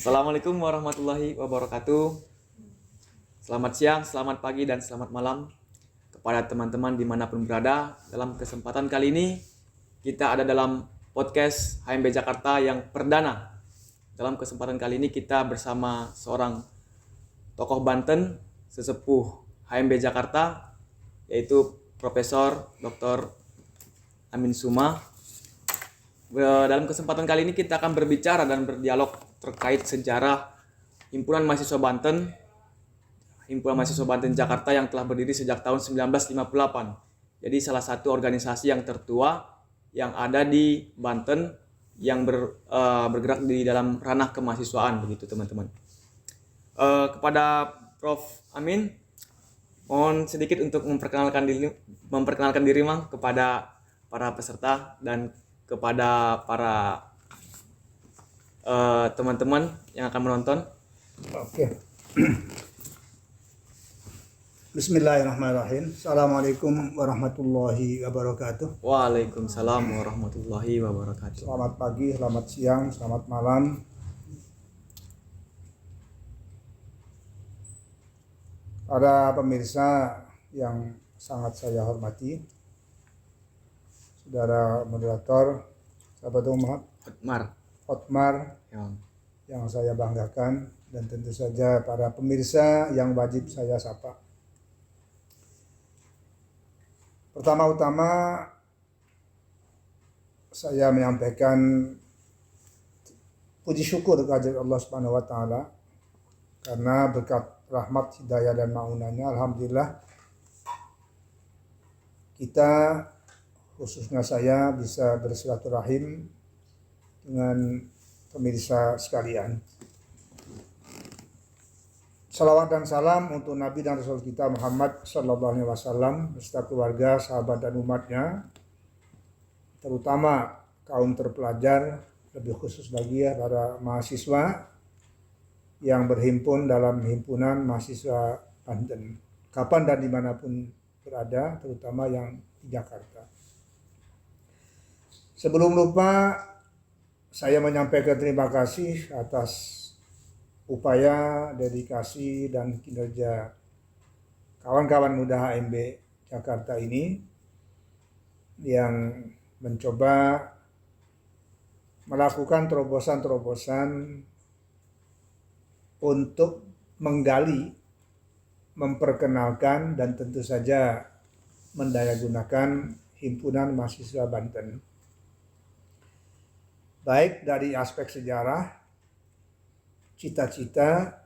Assalamualaikum warahmatullahi wabarakatuh. Selamat siang, selamat pagi, dan selamat malam kepada teman-teman dimanapun berada. Dalam kesempatan kali ini kita ada dalam podcast HMB Jakarta yang perdana. Dalam kesempatan kali ini kita bersama seorang tokoh Banten, sesepuh HMB Jakarta, yaitu Profesor Dr. Amin Suma. Dalam kesempatan kali ini kita akan berbicara dan berdialog terkait sejarah Himpunan Mahasiswa Banten, Himpunan Mahasiswa Banten Jakarta yang telah berdiri sejak tahun 1958. Jadi salah satu organisasi yang tertua yang ada di Banten yang bergerak di dalam ranah kemahasiswaan, begitu teman-teman. Kepada Prof. Amin, mohon sedikit untuk memperkenalkan diri Mang kepada para peserta dan kepada para teman-teman yang akan menonton. Oke. Bismillahirrahmanirrahim. Assalamualaikum warahmatullahi wabarakatuh. Waalaikumsalam warahmatullahi wabarakatuh. Selamat pagi, selamat siang, selamat malam. Para pemirsa yang sangat saya hormati, saudara moderator, sahabat umat, Hotmar yang saya banggakan, dan tentu saja para pemirsa yang wajib saya sapa. Pertama-tama saya menyampaikan puji syukur kehadirat Allah Subhanahu wa taala karena berkat rahmat, hidayah dan maunannya, alhamdulillah kita, khususnya saya, bisa bersilaturahim dengan pemirsa sekalian. Salawat dan salam untuk Nabi dan Rasul kita Muhammad Sallallahu Alaihi Wasallam beserta keluarga, sahabat dan umatnya, terutama kaum terpelajar, lebih khusus lagi ya para mahasiswa yang berhimpun dalam Himpunan Mahasiswa Banten, kapan dan dimanapun berada, terutama yang di Jakarta. Sebelum lupa, saya menyampaikan terima kasih atas upaya, dedikasi, dan kinerja kawan-kawan muda HMB Jakarta ini yang mencoba melakukan terobosan-terobosan untuk menggali, memperkenalkan, dan tentu saja mendayagunakan Himpunan Mahasiswa Banten. Baik dari aspek sejarah, cita-cita,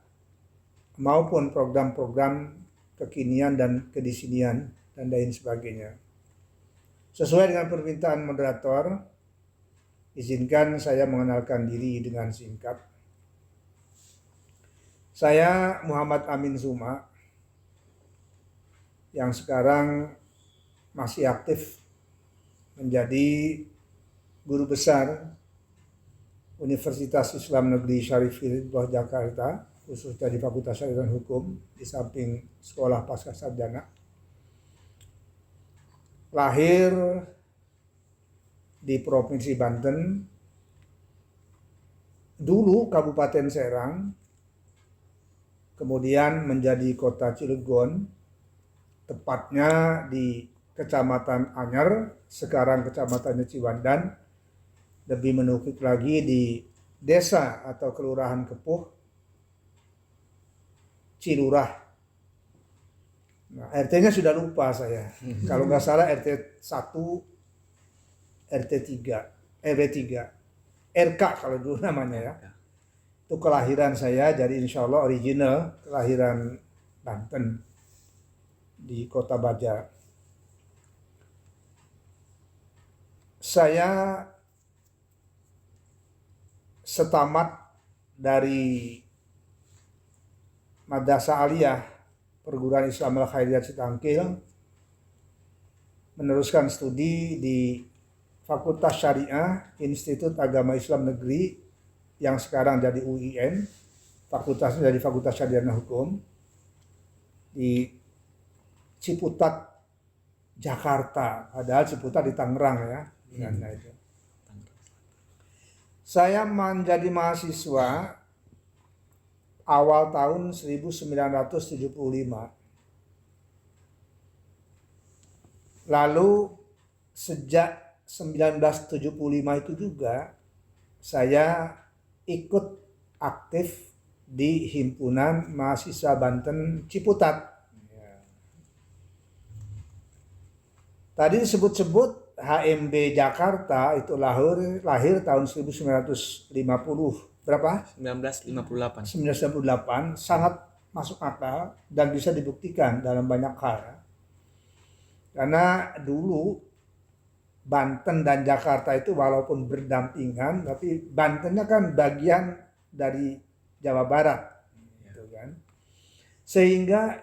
maupun program-program kekinian dan kedisinian, dan lain sebagainya. Sesuai dengan permintaan moderator, izinkan saya mengenalkan diri dengan singkat. Saya Muhammad Amin Suma, yang sekarang masih aktif menjadi guru besar Universitas Islam Negeri Syarif Hidayatullah Jakarta, khususnya di Fakultas Syariah dan Hukum, di samping sekolah pasca sarjana. Lahir di Provinsi Banten, dulu Kabupaten Serang, kemudian menjadi Kota Cilegon, tepatnya di Kecamatan Anyar, sekarang Kecamatannya Ciwandan, lebih menukik lagi di desa atau kelurahan Kepuh, Cilurah. Nah, RT-nya sudah lupa saya. Kalau nggak salah RT 1, RT 3, RW 3, RK kalau dulu namanya ya. Itu kelahiran saya, jadi insya Allah original kelahiran Banten di Kota Baja. Saya setamat dari Madrasah Aliyah Perguruan Islam Al-Khairiyah Citangkil, meneruskan studi di Fakultas Syariah Institut Agama Islam Negeri yang sekarang jadi UIN, fakultasnya jadi Fakultas Syariah dan Hukum, di Ciputat, Jakarta. Padahal Ciputat di Tangerang ya. Itu. Saya menjadi mahasiswa awal tahun 1975. Lalu sejak 1975 itu juga saya ikut aktif di Himpunan Mahasiswa Banten Ciputat. Tadi disebut-sebut HMB Jakarta itu lahir tahun 1950. Berapa? 1958. 1998, sangat masuk akal dan bisa dibuktikan dalam banyak hal. Karena dulu Banten dan Jakarta itu walaupun berdampingan, tapi Bantennya kan bagian dari Jawa Barat, gitu kan. Sehingga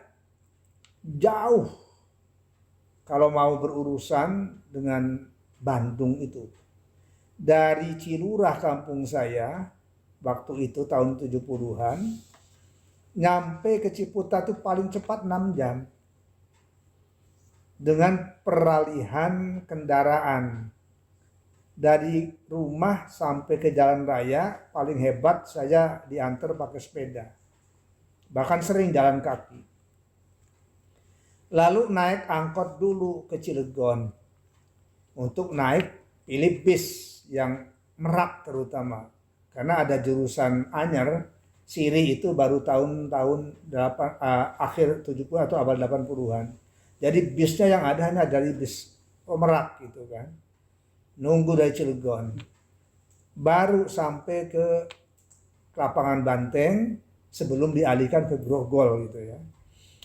jauh kalau mau berurusan dengan Bandung itu. Dari Cilurah kampung saya, waktu itu tahun 70-an, nyampe ke Ciputat itu paling cepat 6 jam. Dengan peralihan kendaraan. Dari rumah sampai ke jalan raya, paling hebat saya diantar pakai sepeda. Bahkan sering jalan kaki. Lalu naik angkot dulu ke Cilegon. Untuk naik pilih bis yang Merak terutama. Karena ada jurusan Anyer, Siri itu baru tahun-tahun akhir 70 atau awal 80-an. Jadi bisnya yang ada hanya dari bis Merak gitu kan. Nunggu dari Cilegon. Baru sampai ke lapangan Banteng sebelum dialihkan ke Grogol gitu ya.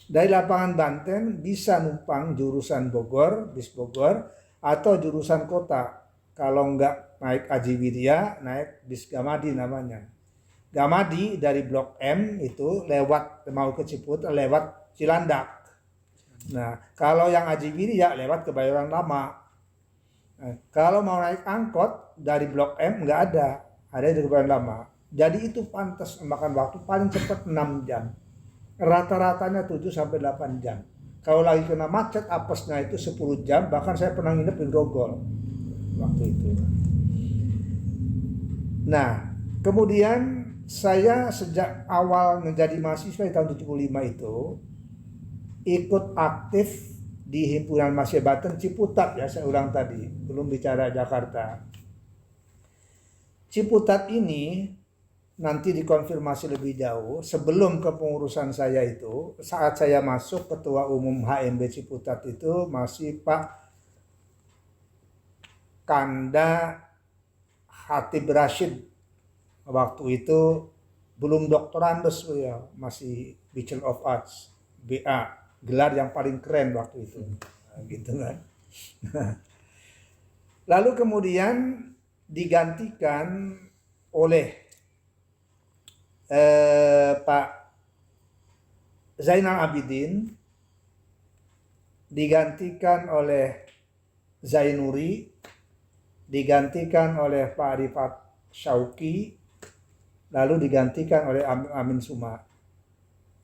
Dari lapangan Banteng bisa numpang jurusan Bogor, bis Bogor, atau jurusan kota. Kalau enggak naik Aji Widya, naik bis Gamadi namanya. Gamadi dari Blok M itu lewat mau ke Ciputat lewat Cilandak. Nah, kalau yang Aji Widya lewat Kebayoran Lama. Nah, kalau mau naik angkot dari Blok M nggak ada di Kebayoran Lama. Jadi itu pantas memakan waktu paling cepat 6 jam. Rata-ratanya 7 sampai 8 jam. Kalau lagi kena macet apesnya itu 10 jam, bahkan saya pernah nginep di Grogol waktu itu. Nah, kemudian saya sejak awal menjadi mahasiswa di tahun 75 itu ikut aktif di Himpunan Mahasiswa Banten Ciputat ya, saya ulang tadi, belum bicara Jakarta. Ciputat ini nanti dikonfirmasi lebih jauh. Sebelum kepengurusan saya itu, saat saya masuk ketua umum HMB Ciputat itu masih Pak Kanda Hatib Rashid. Waktu itu belum doktorandes ya, masih Bachelor of Arts, BA. Gelar yang paling keren waktu itu, gitu kan. Lalu kemudian digantikan oleh Pak Zainal Abidin, digantikan oleh Zainuri, digantikan oleh Pak Arifat Syauqi, lalu digantikan oleh Amin Suma.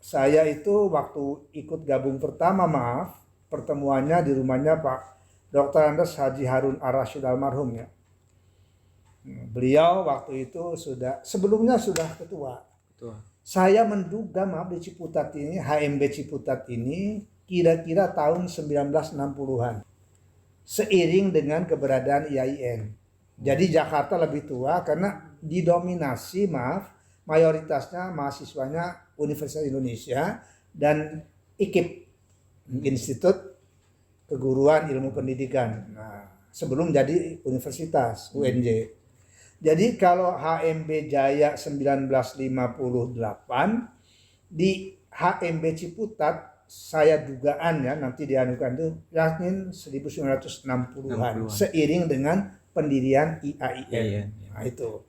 Saya itu waktu ikut gabung pertama, pertemuannya di rumahnya Pak Dr. Andes Haji Harun Ar-Rasyid almarhum ya. Beliau waktu itu sebelumnya sudah ketua. Saya menduga di Ciputat ini, HMB Ciputat ini kira-kira tahun 1960-an. Seiring dengan keberadaan IAIN. Jadi Jakarta lebih tua karena didominasi mayoritasnya mahasiswanya Universitas Indonesia dan IKIP, Institut Keguruan Ilmu Pendidikan. Nah, sebelum jadi universitas UNJ. Jadi kalau HMB Jaya 1958 di HMB Ciputat saya dugaan ya nanti dianukan itu yakin 1960-an seiring dengan pendirian IAIN. Nah, itu.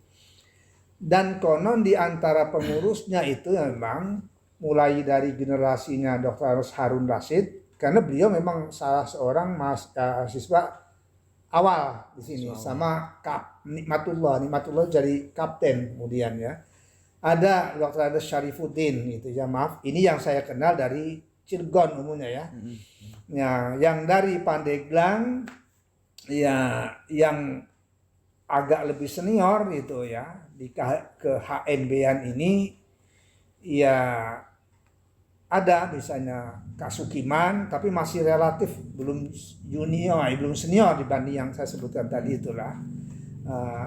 Dan konon di antara pengurusnya itu memang mulai dari generasinya Dr. Harun Rasyid, karena beliau memang salah seorang mahasiswa awal di sini sama Nikmatullah jadi kapten kemudian ya. Ada Dr. Syarifuddin gitu ya, ini yang saya kenal dari Cilegon umumnya ya. Ya, yang dari Pandeglang ya yang agak lebih senior gitu ya. Ke HMB-an ini ya ada misalnya Kak Sukiman, tapi masih relatif belum junior, belum senior dibanding yang saya sebutkan tadi itulah.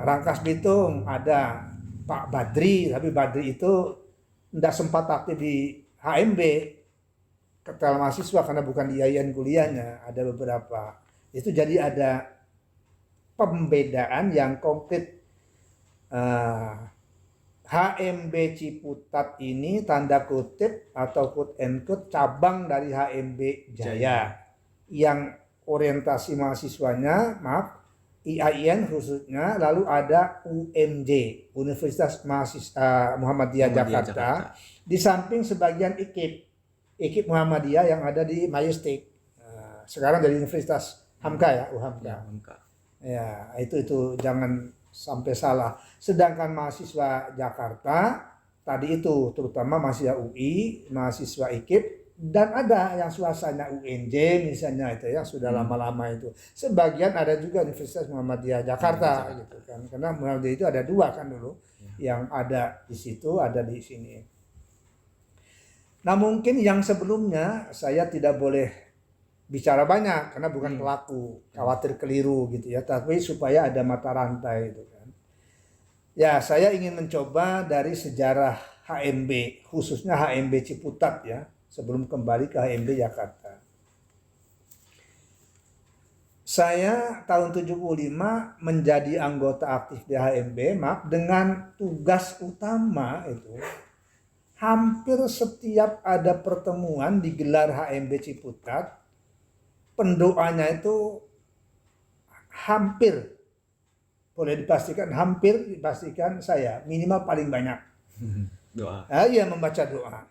Rangkas Bitung ada Pak Badri, tapi Badri itu tidak sempat aktif di HMB ketua mahasiswa karena bukan di yayan kuliahnya, ada beberapa. Itu jadi ada pembedaan yang konkret. HMB Ciputat ini tanda kutip atau quote and quote cabang dari HMB Jaya yang orientasi mahasiswanya, maaf, IAIN khususnya, lalu ada UMJ, Universitas Mahasiswa Muhammadiyah Jakarta, di samping sebagian IKIP Muhammadiyah yang ada di Majestic. Sekarang dari Universitas Hamka ya, Hamka. Ya, itu jangan sampai salah. Sedangkan mahasiswa Jakarta tadi itu terutama mahasiswa UI, mahasiswa IKIP, dan ada yang suasana UNJ misalnya itu ya sudah lama-lama itu. Sebagian ada juga Universitas Muhammadiyah Jakarta gitu kan. Karena Muhammadiyah itu ada dua kan dulu. Yang ada di situ, ada di sini. Nah, mungkin yang sebelumnya saya tidak boleh bicara banyak karena bukan pelaku, khawatir keliru gitu ya, tapi supaya ada mata rantai itu kan. Ya, saya ingin mencoba dari sejarah HMB, khususnya HMB Ciputat ya, sebelum kembali ke HMB Jakarta. Saya tahun 75 menjadi anggota aktif di HMB, maaf, dengan tugas utama itu hampir setiap ada pertemuan digelar HMB Ciputat, pendoanya itu hampir dipastikan saya minimal paling banyak Doa. ya membaca doa.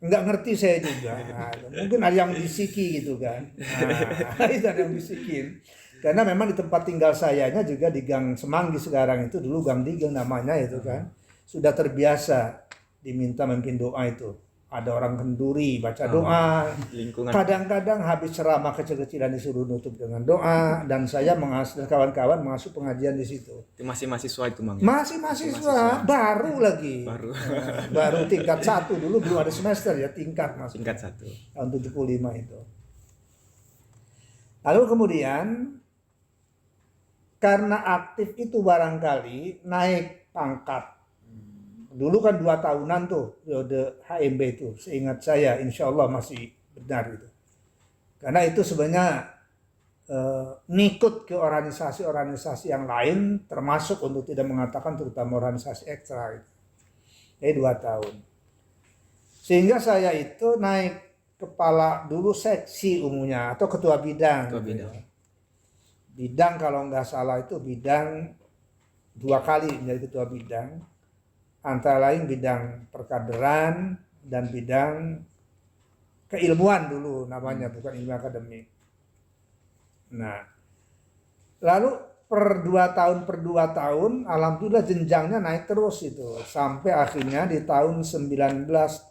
Nggak ngerti saya juga. Mungkin ada yang bisiki gitu kan. Itu ada yang bisikin. Karena memang di tempat tinggal sayanya juga di Gang Semanggi sekarang itu, dulu Gang Digel namanya itu kan. Sudah terbiasa diminta memimpin doa itu. Ada orang kenduri baca doa. Lingkungan. Kadang-kadang habis ceramah kecil-kecilan disuruh nutup dengan doa, dan saya dan kawan-kawan masuk pengajian di situ. Itu masih mahasiswa itu, Mang. Masih mahasiswa, baru lagi. Baru tingkat 1, dulu belum ada semester ya, tingkat masuk. Tingkat 1. Tahun 75 itu. Lalu kemudian karena aktif itu barangkali naik pangkat. Dulu kan 2 tahunan tuh periode HMB itu, seingat saya, insya Allah masih benar itu. Karena itu sebenarnya ngikut ke organisasi-organisasi yang lain, termasuk untuk tidak mengatakan terutama organisasi ekstra itu. Jadi 2 tahun. Sehingga saya itu naik kepala dulu seksi umumnya atau ketua bidang. Ketua bidang. Bidang kalau nggak salah itu bidang 2 kali menjadi ketua bidang. Antara lain bidang perkaderan dan bidang keilmuan dulu namanya, bukan ilmu akademik. Nah, lalu per 2 tahun alhamdulillah jenjangnya naik terus itu sampai akhirnya di tahun 1978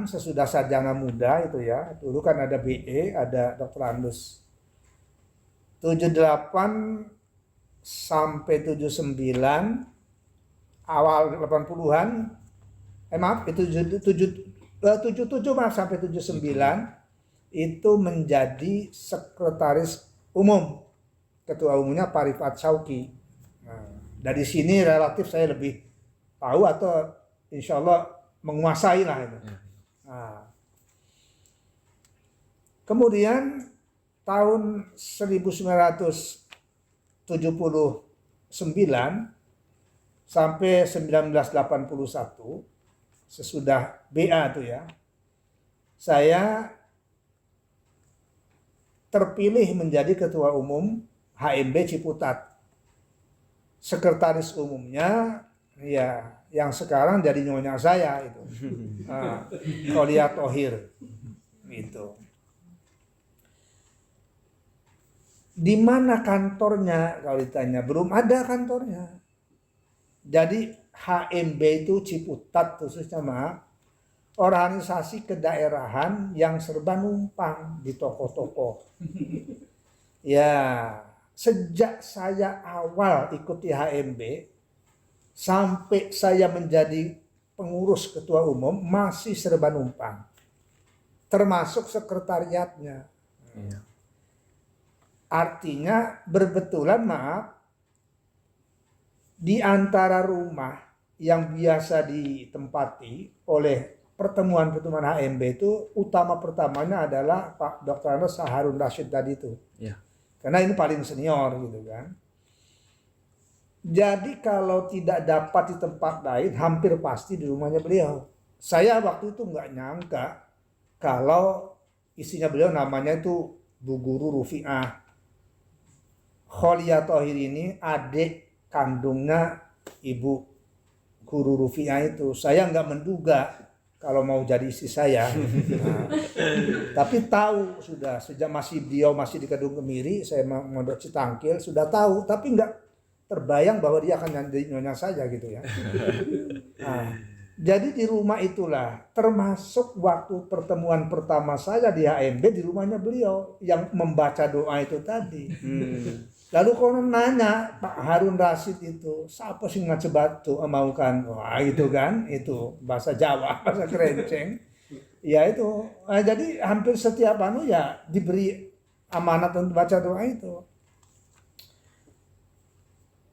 sesudah sarjana muda itu ya, dulu kan ada BE, ada Dr. Andus. 78 sampai 79 awal 80-an itu 77 maaf sampai 79 itu menjadi sekretaris umum, ketua umumnya Pak Rifat Syauqi. Nah, dari sini relatif saya lebih tahu atau insya Allah menguasai lah itu. Nah, kemudian tahun 1979 sampai 1981 sesudah BA tuh ya, saya terpilih menjadi ketua umum HMB Ciputat. Sekretaris umumnya ya yang sekarang jadi nyonya saya itu, Kholia Thohir gitu. Di mana kantornya kalau ditanya, belum ada kantornya. Jadi HMB itu Ciputat khususnya maaf, organisasi kedaerahan yang serba numpang di toko-toko. Ya, sejak saya awal ikuti HMB, sampai saya menjadi pengurus ketua umum masih serba numpang, termasuk sekretariatnya. Iya. Artinya berbetulan, maaf, di antara rumah yang biasa ditempati oleh pertemuan-pertemuan HMB itu, utama pertamanya adalah Pak Dr. Andes Harun Rashid tadi itu. Iya. Karena ini paling senior gitu kan. Jadi kalau tidak dapat di tempat lain, hampir pasti di rumahnya beliau. Saya waktu itu nggak nyangka kalau istrinya beliau namanya itu Bu Guru Rufi'ah. Kholia Thohir ini adik kandungnya Ibu Guru Rufi'ah itu. Saya nggak menduga kalau mau jadi istri saya. Nah, tapi tahu sudah sejak beliau masih di Kedung Kemiri, saya mondok Citangkil, sudah tahu, tapi nggak terbayang bahwa dia akan jadi nyonya saja gitu ya. Nah, jadi di rumah itulah, termasuk waktu pertemuan pertama saya di HMB, di rumahnya beliau yang membaca doa itu tadi. Lalu konon nanya, Pak Harun Rashid itu, siapa sih ngacebat tuh mau kan? Wah itu kan, itu bahasa Jawa, bahasa kerenceng. Ya itu, jadi hampir setiap ya diberi amanat untuk baca doa itu.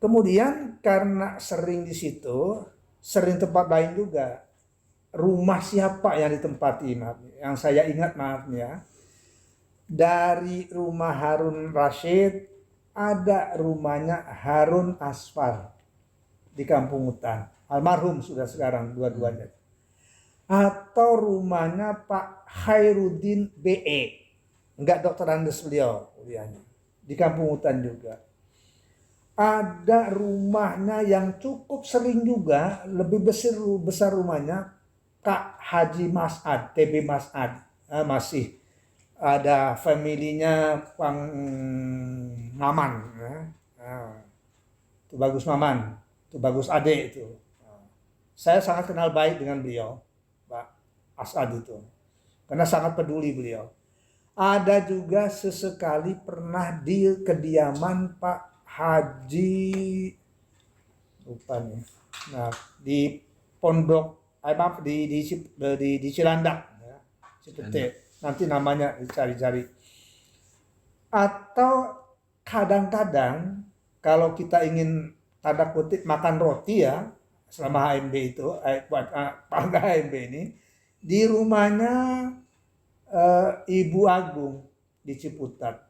Kemudian karena sering di situ, sering tempat lain juga. Rumah siapa yang ditempati, maaf, yang saya ingat, maaf ya. Dari rumah Harun Rashid, ada rumahnya Harun Asfar di Kampung Hutan. Almarhum sudah sekarang dua-duanya. Atau rumahnya Pak Khairuddin BE. Enggak Dr. Andes beliau kuliahnya. Di Kampung Hutan juga. Ada rumahnya yang cukup sering juga, lebih besar rumahnya, Kak Haji Mas'ad, TB Mas'ad. Masih ada familinya Pang Maman, ya. Itu Bagus Maman, itu Bagus Ade itu. Saya sangat kenal baik dengan beliau, Pak As'ad itu, karena sangat peduli beliau. Ada juga sesekali pernah di kediaman Pak Haji, lupa nih, nah di Pondok, maaf di Cilandak, ya. Cipete. Nanti namanya dicari-cari. Atau kadang-kadang kalau kita ingin tanda kutip makan roti ya, selama HMB itu, buat HMB ini, di rumahnya Ibu Agung di Ciputat.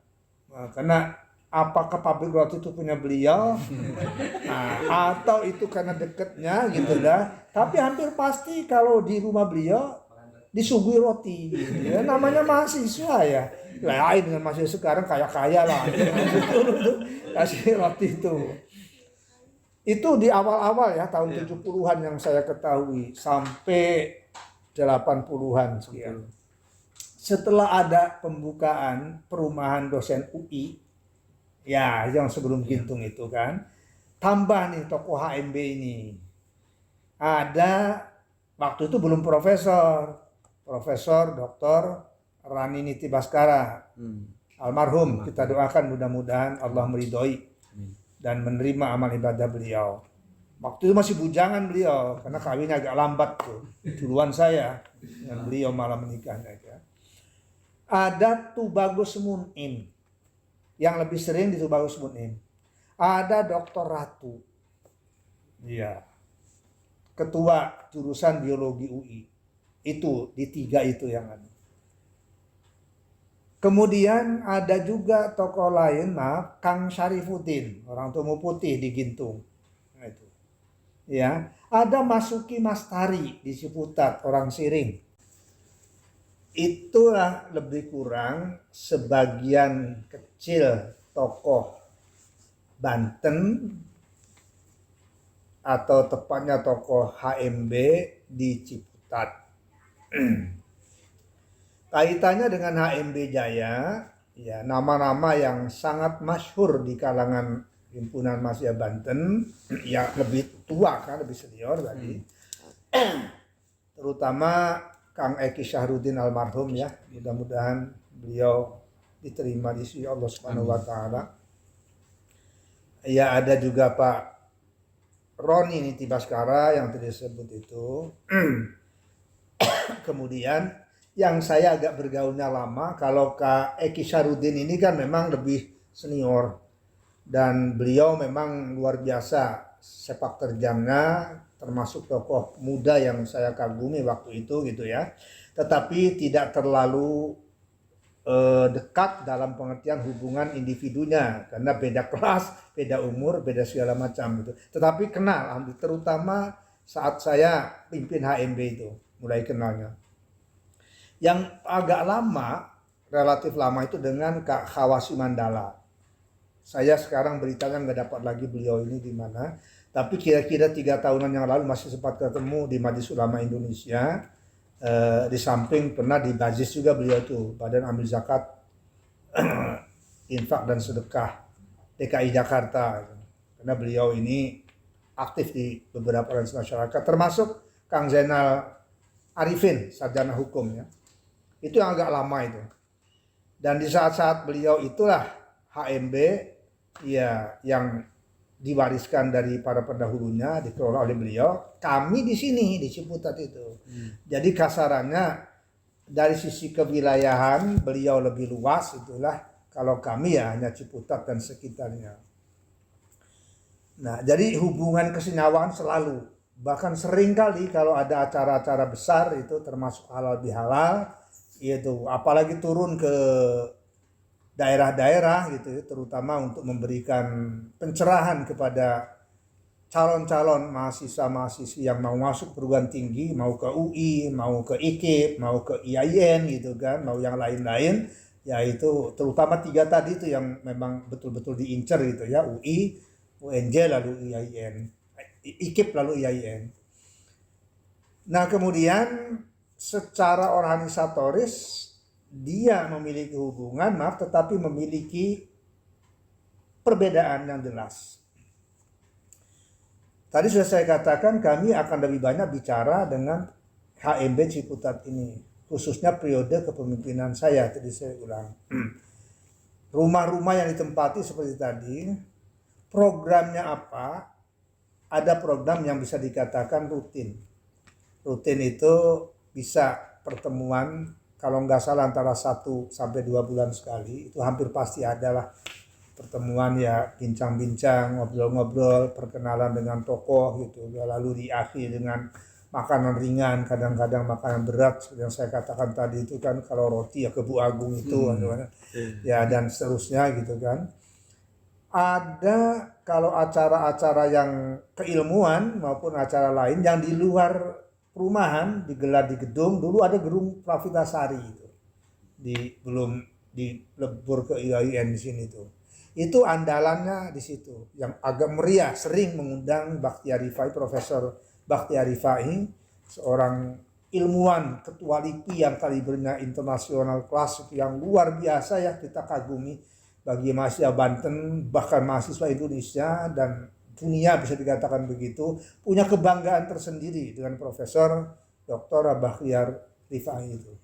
Nah, karena apakah pabrik roti itu punya beliau, atau itu karena deketnya gitu lah. Tapi hampir pasti kalau di rumah beliau disuguhi roti gitu ya. Namanya mahasiswa ya, lain dengan mahasiswa sekarang kaya-kaya lah kasih roti itu di awal-awal ya, tahun 70-an yang saya ketahui sampai 80-an sekian. Setelah ada pembukaan perumahan dosen UI ya, yang sebelum Gintung itu kan, tambah nih tokoh HMB ini. Ada waktu itu belum Profesor Dr. Rani Niti Baskara, almarhum. Kita doakan mudah-mudahan Allah meridhoi dan menerima amal ibadah beliau. Waktu itu masih bujangan beliau, karena kawinnya agak lambat tuh, duluan saya, dan beliau malah menikahnya. Ada Tubagus Mun'im, yang lebih sering di Tubagus Mun'im. Ada Dr. Ratu, iya, ketua jurusan biologi UI. Itu di 3 itu yang ada. Kemudian ada juga tokoh lain, Kang Syarifuddin, orang Tumu Putih di Gintung. Nah, itu. Ya, ada Masuki Mastari di Ciputat, orang Siring. Itulah lebih kurang sebagian kecil tokoh Banten, atau tepatnya tokoh HMB di Ciputat. Kaitannya dengan HMB Jaya, ya, nama-nama yang sangat masyhur di kalangan himpunan mahasiswa Banten, yang lebih tua kan, lebih senior tadi, terutama Kang Eki Syahrudin almarhum ya, mudah-mudahan beliau diterima di sisi Allah Subhanahu wa taala. Ya, ada juga Pak Roni Niti Baskara yang tadi disebut itu. Kemudian yang saya agak bergaulnya lama, kalau Kak Eki Syarudin ini kan memang lebih senior dan beliau memang luar biasa sepak terjangnya, termasuk tokoh muda yang saya kagumi waktu itu gitu ya. Tetapi tidak terlalu dekat dalam pengertian hubungan individunya karena beda kelas, beda umur, beda segala macam gitu. Tetapi kenal, terutama saat saya pimpin HMB itu mulai kenalnya. Yang agak lama, relatif lama itu dengan Kak Khawasi Mandala. Saya sekarang beritanya nggak dapat lagi beliau ini di mana, tapi kira-kira 3 tahunan yang lalu masih sempat ketemu di Majelis Ulama Indonesia. Di samping pernah di Bazis juga beliau tuh, Badan Amil Zakat, Infak dan Sedekah DKI Jakarta. Karena beliau ini aktif di beberapa organisasi masyarakat, termasuk Kang Zainal Arifin, sarjana hukum ya. Itu yang agak lama itu. Dan di saat-saat beliau itulah HMB ya yang diwariskan dari para pendahulunya, dikelola oleh beliau. Kami di sini di Ciputat itu. Jadi kasarannya dari sisi kewilayahan beliau lebih luas itulah, kalau kami ya hanya Ciputat dan sekitarnya. Nah, jadi hubungan kesenyawaan selalu, bahkan sering kali kalau ada acara-acara besar itu termasuk halal bihalal, itu apalagi turun ke daerah-daerah gitu ya, terutama untuk memberikan pencerahan kepada calon-calon mahasiswa-mahasiswi yang mau masuk perguruan tinggi, mau ke UI, mau ke IKIP, mau ke IAIN gitu kan, mau yang lain-lain, yaitu terutama 3 tadi itu yang memang betul-betul diincar gitu ya, UI, UNJ lalu IAIN, IKIP lalu IAIN. Nah kemudian secara organisatoris dia memiliki hubungan, tetapi memiliki perbedaan yang jelas. Tadi sudah saya katakan kami akan lebih banyak bicara dengan HMB Ciputat ini, khususnya periode kepemimpinan saya, tadi saya ulang. Rumah-rumah yang ditempati seperti tadi, programnya apa? Ada program yang bisa dikatakan rutin. Rutin itu bisa pertemuan, kalau nggak salah antara 1 sampai 2 bulan sekali, itu hampir pasti adalah pertemuan ya, bincang-bincang, ngobrol-ngobrol, perkenalan dengan tokoh gitu, lalu diakhiri dengan makanan ringan, kadang-kadang makanan berat seperti yang saya katakan tadi itu kan, kalau roti ya ke Bu Agung itu, ya dan seterusnya gitu kan. Ada kalau acara-acara yang keilmuan maupun acara lain yang di luar perumahan digelar di gedung, dulu ada gedung Pravitasari itu, belum dilebur ke IAIN di sini tuh. Itu andalannya di situ, yang agak meriah, sering mengundang Bakhtiar Rifai, Profesor Bakhtiar Rifai, seorang ilmuwan ketua LIPI yang kalibernya internasional kelas, yang luar biasa ya, kita kagumi bagi mahasiswa Banten, bahkan mahasiswa Indonesia dan dunia bisa dikatakan begitu, punya kebanggaan tersendiri dengan Profesor Dr. Bakhtiar Rifai itu.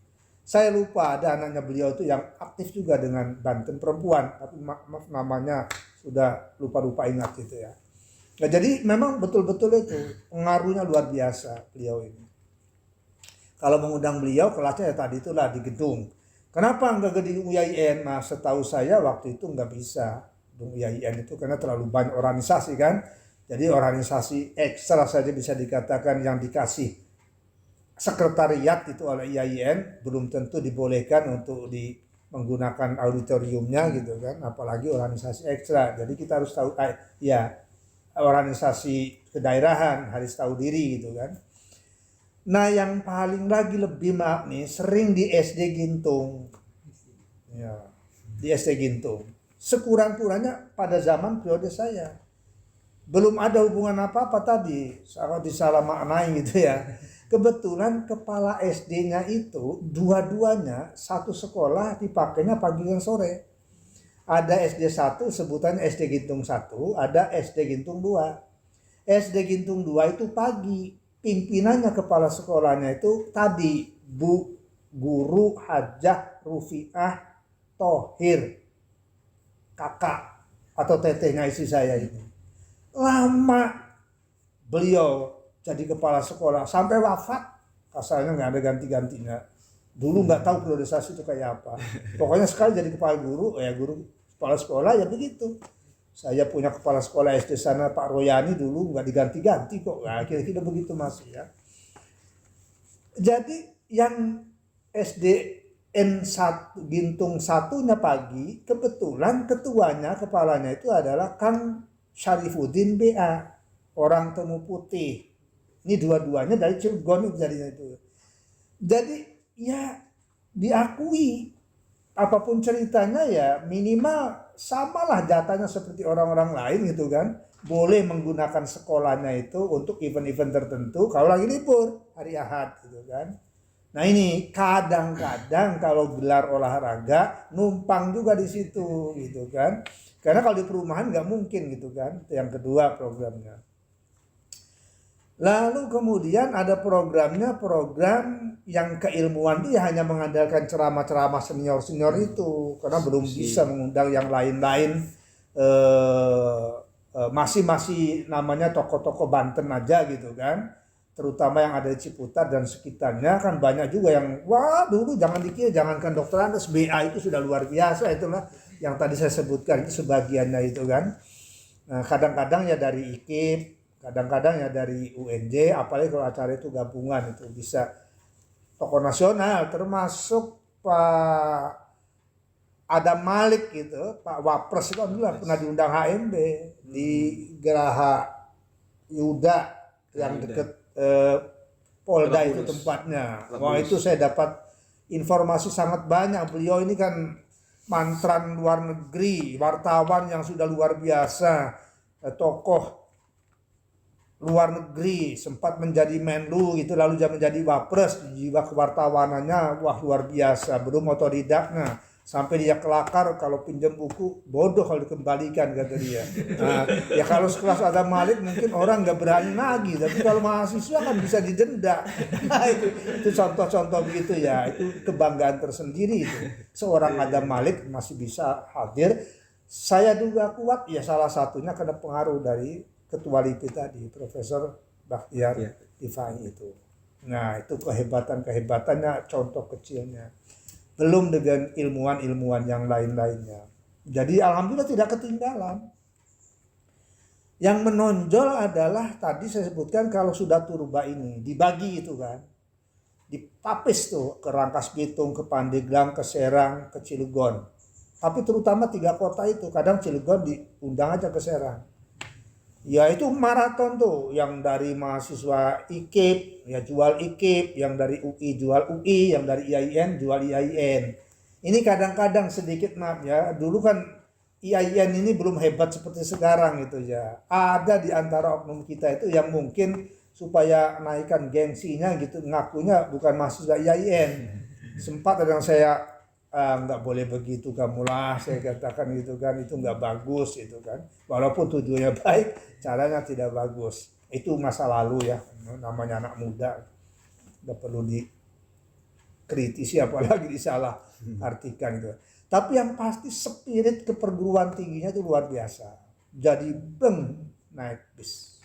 Saya lupa ada anaknya beliau itu yang aktif juga dengan Banten, perempuan, tapi maaf namanya sudah lupa ingat gitu ya. Nah, jadi memang betul-betul itu pengaruhnya luar biasa beliau ini. Kalau mengundang beliau kelasnya ya tadi itulah di gedung. Kenapa enggak di UIAIN? Nah, setahu saya waktu itu enggak bisa gedung UIAIN itu karena terlalu banyak organisasi kan. Jadi organisasi ekstra saja bisa dikatakan yang dikasih sekretariat itu oleh IAIN belum tentu dibolehkan untuk menggunakan auditoriumnya gitu kan, apalagi organisasi ekstra. Jadi kita harus tahu ya organisasi kedaerahan harus tahu diri gitu kan. Nah yang paling lagi lebih maaf nih, sering di SD Gintung ya, di SD Gintung sekurang-kurangnya pada zaman periode saya belum ada hubungan apa-apa tadi, sangat disalah maknai gitu ya. Kebetulan kepala SD-nya itu dua-duanya satu sekolah dipakainya pagi dan sore. Ada SD 1 sebutannya SD Gintung 1, ada SD Gintung 2. SD Gintung 2 itu pagi, pimpinannya kepala sekolahnya itu tadi Bu Guru Hajah Rufiah Thohir, kakak atau tetehnya istri saya ini. Lama beliau jadi kepala sekolah sampai wafat, kasarnya nggak ada ganti-gantinya. Dulu nggak tahu priorisasi itu kayak apa. Pokoknya sekali jadi kepala guru, ya guru kepala sekolah ya begitu. Saya punya kepala sekolah SD sana Pak Royani dulu nggak diganti-ganti kok. Nah, kira-kira begitu Mas ya. Jadi yang SDN Gintung satunya pagi, kebetulan ketuanya, kepalanya itu adalah Kang Syarifuddin BA, orang Temu Putih. Ini dua-duanya dari Cilegon jadinya itu. Jadi ya diakui apapun ceritanya ya minimal samalah datanya seperti orang-orang lain gitu kan. Boleh menggunakan sekolahnya itu untuk event-event tertentu kalau lagi libur hari Ahad gitu kan. Nah ini kadang-kadang kalau gelar olahraga numpang juga di situ gitu kan. Karena kalau di perumahan nggak mungkin gitu kan. Itu yang kedua programnya. Lalu kemudian ada programnya, program yang keilmuan dia hanya mengandalkan ceramah-ceramah senior-senior itu. Karena belum bisa mengundang yang lain-lain. Masih namanya tokoh-tokoh Banten aja gitu kan. Terutama yang ada di Ciputat dan sekitarnya kan banyak juga yang wah dulu jangan dikira jangankan dokter Andes BA itu sudah luar biasa, itulah yang tadi saya sebutkan itu sebagiannya itu kan. Nah, kadang-kadang ya dari IKIP, kadang-kadang ya dari UNJ, apalagi kalau acara itu gabungan itu bisa tokoh nasional termasuk Pak Adam Malik gitu, Pak Wapres itu alhamdulillah pernah diundang HMB di Geraha Yuda yang deket Polda itu tempatnya. Wah itu saya dapat informasi sangat banyak. Beliau ini kan mantran luar negeri, wartawan yang sudah luar biasa, tokoh luar negeri, sempat menjadi Menlu gitu, lalu dia menjadi Wapres. Jiwa kewartawanannya wah luar biasa, belum otodidaknya. Sampai dia kelakar kalau pinjam buku bodoh kalau dikembalikan kata dia. Nah, ya kalau sekelas Adam Malik mungkin orang nggak berani lagi, tapi kalau mahasiswa kan bisa didenda. Nah, itu contoh-contoh begitu ya, itu kebanggaan tersendiri itu. Seorang Adam Malik masih bisa hadir. Saya duga kuat ya salah satunya karena pengaruh dari Ketua LIPI tadi, Profesor Bakhtiar Difai itu. Nah itu kehebatan-kehebatannya, contoh kecilnya. Belum dengan ilmuwan-ilmuwan yang lain-lainnya. Jadi alhamdulillah tidak ketinggalan. Yang menonjol adalah tadi saya sebutkan kalau sudah turba ini dibagi itu kan. Dipapis tuh ke Rangkas Bitung, ke Pandeglang, ke Serang, ke Cilegon. Tapi terutama 3 kota itu, kadang Cilegon diundang aja ke Serang. Ya itu maraton tuh, yang dari mahasiswa IKIP ya jual IKIP, yang dari UI jual UI, yang dari IAIN jual IAIN. Ini kadang-kadang sedikit maaf ya, dulu kan IAIN ini belum hebat seperti sekarang gitu ya. Ada di antara oknum kita itu yang mungkin supaya naikkan gengsinya gitu, ngakunya bukan mahasiswa IAIN. Sempat ada yang saya nggak boleh begitu kamu lah, saya katakan gitu kan, itu nggak bagus itu kan, walaupun tujuannya baik caranya tidak bagus. Itu masa lalu ya, namanya anak muda nggak perlu dikritisi apalagi disalah artikan gitu. Tapi yang pasti spirit keperguruan tingginya itu luar biasa, jadi naik bis.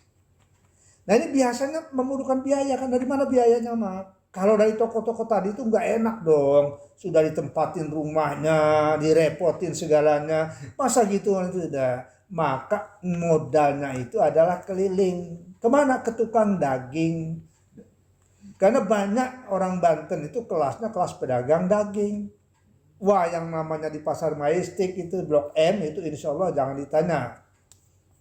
Nah ini biasanya memerlukan biaya kan, dari mana biayanya Mak? Kalau dari toko-toko tadi itu nggak enak dong, sudah ditempatin rumahnya, direpotin segalanya, masa gitu itu udah. Maka modalnya itu adalah keliling. Kemana? Ke tukang daging. Karena banyak orang Banten itu kelasnya kelas pedagang daging. Wah yang namanya di Pasar Majestic itu Blok M itu insya Allah jangan ditanya.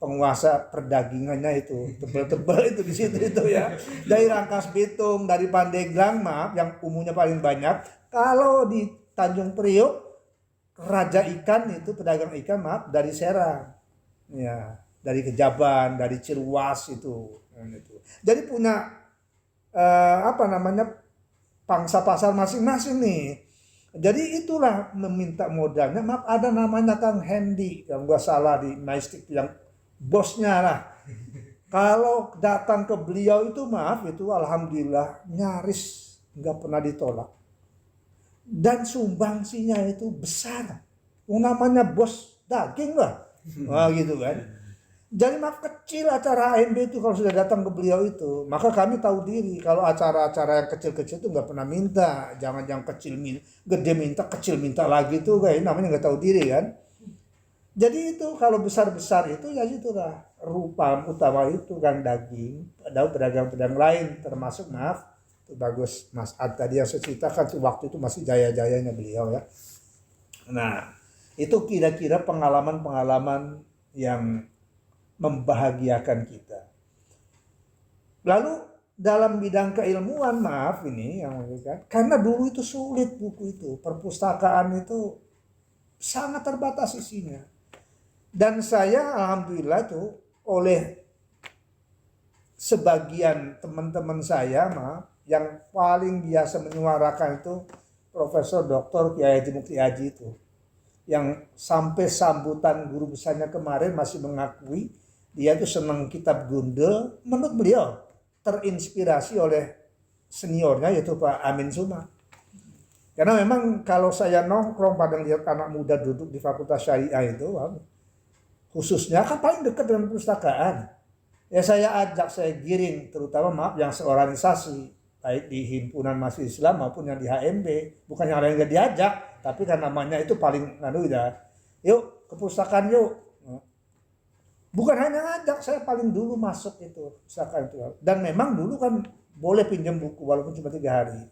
Penguasa perdagingannya itu tebel-tebel itu di situ itu ya. Dari Rangkas Bitung, dari Pandeglang maaf yang umumnya paling banyak. Kalau di Tanjung Priok Raja Ikan itu pedagang ikan maaf dari Serang. Ya, dari Kejaban, dari Ciluas itu. Jadi punya pangsa pasar masing-masing nih. Jadi itulah meminta modalnya. Maaf ada namanya Kang Hendy, kalau nggak salah di Majestic yang bosnya lah. Kalau datang ke beliau itu maaf itu alhamdulillah nyaris nggak pernah ditolak. Dan sumbangsinya itu besar. Namanya bos daging lah. Wah gitu kan. Jadi maaf kecil acara HMB itu kalau sudah datang ke beliau itu, maka kami tahu diri kalau acara-acara yang kecil-kecil itu nggak pernah minta, jangan yang kecil gede minta, kecil minta lagi itu kayak namanya nggak tahu diri kan. Jadi itu kalau besar-besar itu ya itulah rupa utama itu kan daging, ada pedagang-pedagang lain termasuk maaf itu bagus Mas Ad tadi yang saya ceritakan tuh waktu itu masih jaya-jayanya beliau ya. Nah itu kira-kira pengalaman-pengalaman yang membahagiakan kita. Lalu dalam bidang keilmuan maaf ini yang karena dulu itu sulit buku itu, perpustakaan itu sangat terbatas isinya. Dan saya alhamdulillah tuh oleh sebagian teman-teman saya maaf yang paling biasa menyuarakan itu Profesor Dr. Kiai Haji Mukti Haji itu yang sampai sambutan guru besarnya kemarin masih mengakui dia itu senang kitab Gundel. Menurut beliau terinspirasi oleh seniornya yaitu Pak Amin Suma. Karena memang kalau saya nongkrong pada lihat anak muda duduk di Fakultas Syariah itu, khususnya kan paling dekat dengan perpustakaan. Ya saya ajak, saya giring, terutama maaf yang seorganisasi, baik di Himpunan Mahasiswa Islam maupun yang di HMB. Bukan yang lain nggak diajak, tapi kan namanya itu paling udah. Yuk ke perpustakaan yuk. Bukan hanya ngajak, saya paling dulu masuk itu perpustakaan itu. Dan memang dulu kan boleh pinjam buku walaupun cuma 3 hari.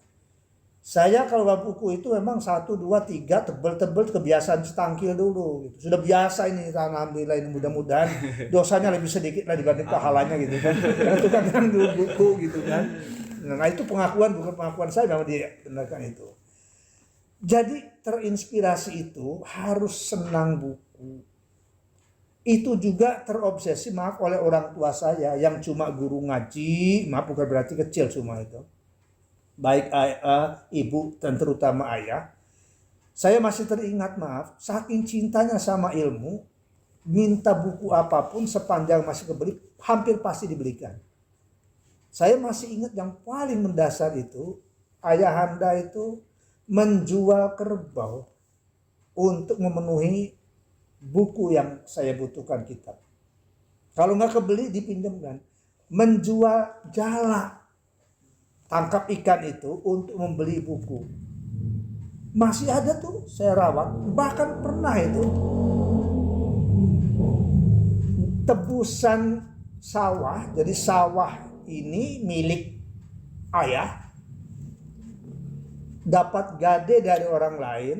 Saya kalau bawa buku itu memang 1, 2, 3 tebel-tebel kebiasaan setangkil dulu gitu. Sudah biasa ini alhamdulillah ini mudah-mudahan dosanya lebih sedikit lah dibanding pahalanya gitu kan. Karena itu kan dulu buku gitu kan. Nah itu pengakuan bukan pengakuan saya memang dia benarkan itu. Jadi terinspirasi itu harus senang buku. Itu juga terobsesi maaf oleh orang tua saya yang cuma guru ngaji, maaf bukan berarti kecil cuma itu. Baik ibu dan terutama ayah. Saya masih teringat maaf, saking cintanya sama ilmu, minta buku apapun sepanjang masih kebeli, hampir pasti dibelikan. Saya masih ingat yang paling mendasar itu, ayahanda itu menjual kerbau untuk memenuhi buku yang saya butuhkan kitab. Kalau nggak kebeli dipinjamkan. Menjual jala tangkap ikan itu untuk membeli buku. Masih ada tuh saya rawat. Bahkan pernah itu tebusan sawah. Jadi sawah ini milik ayah. Dapat gade dari orang lain.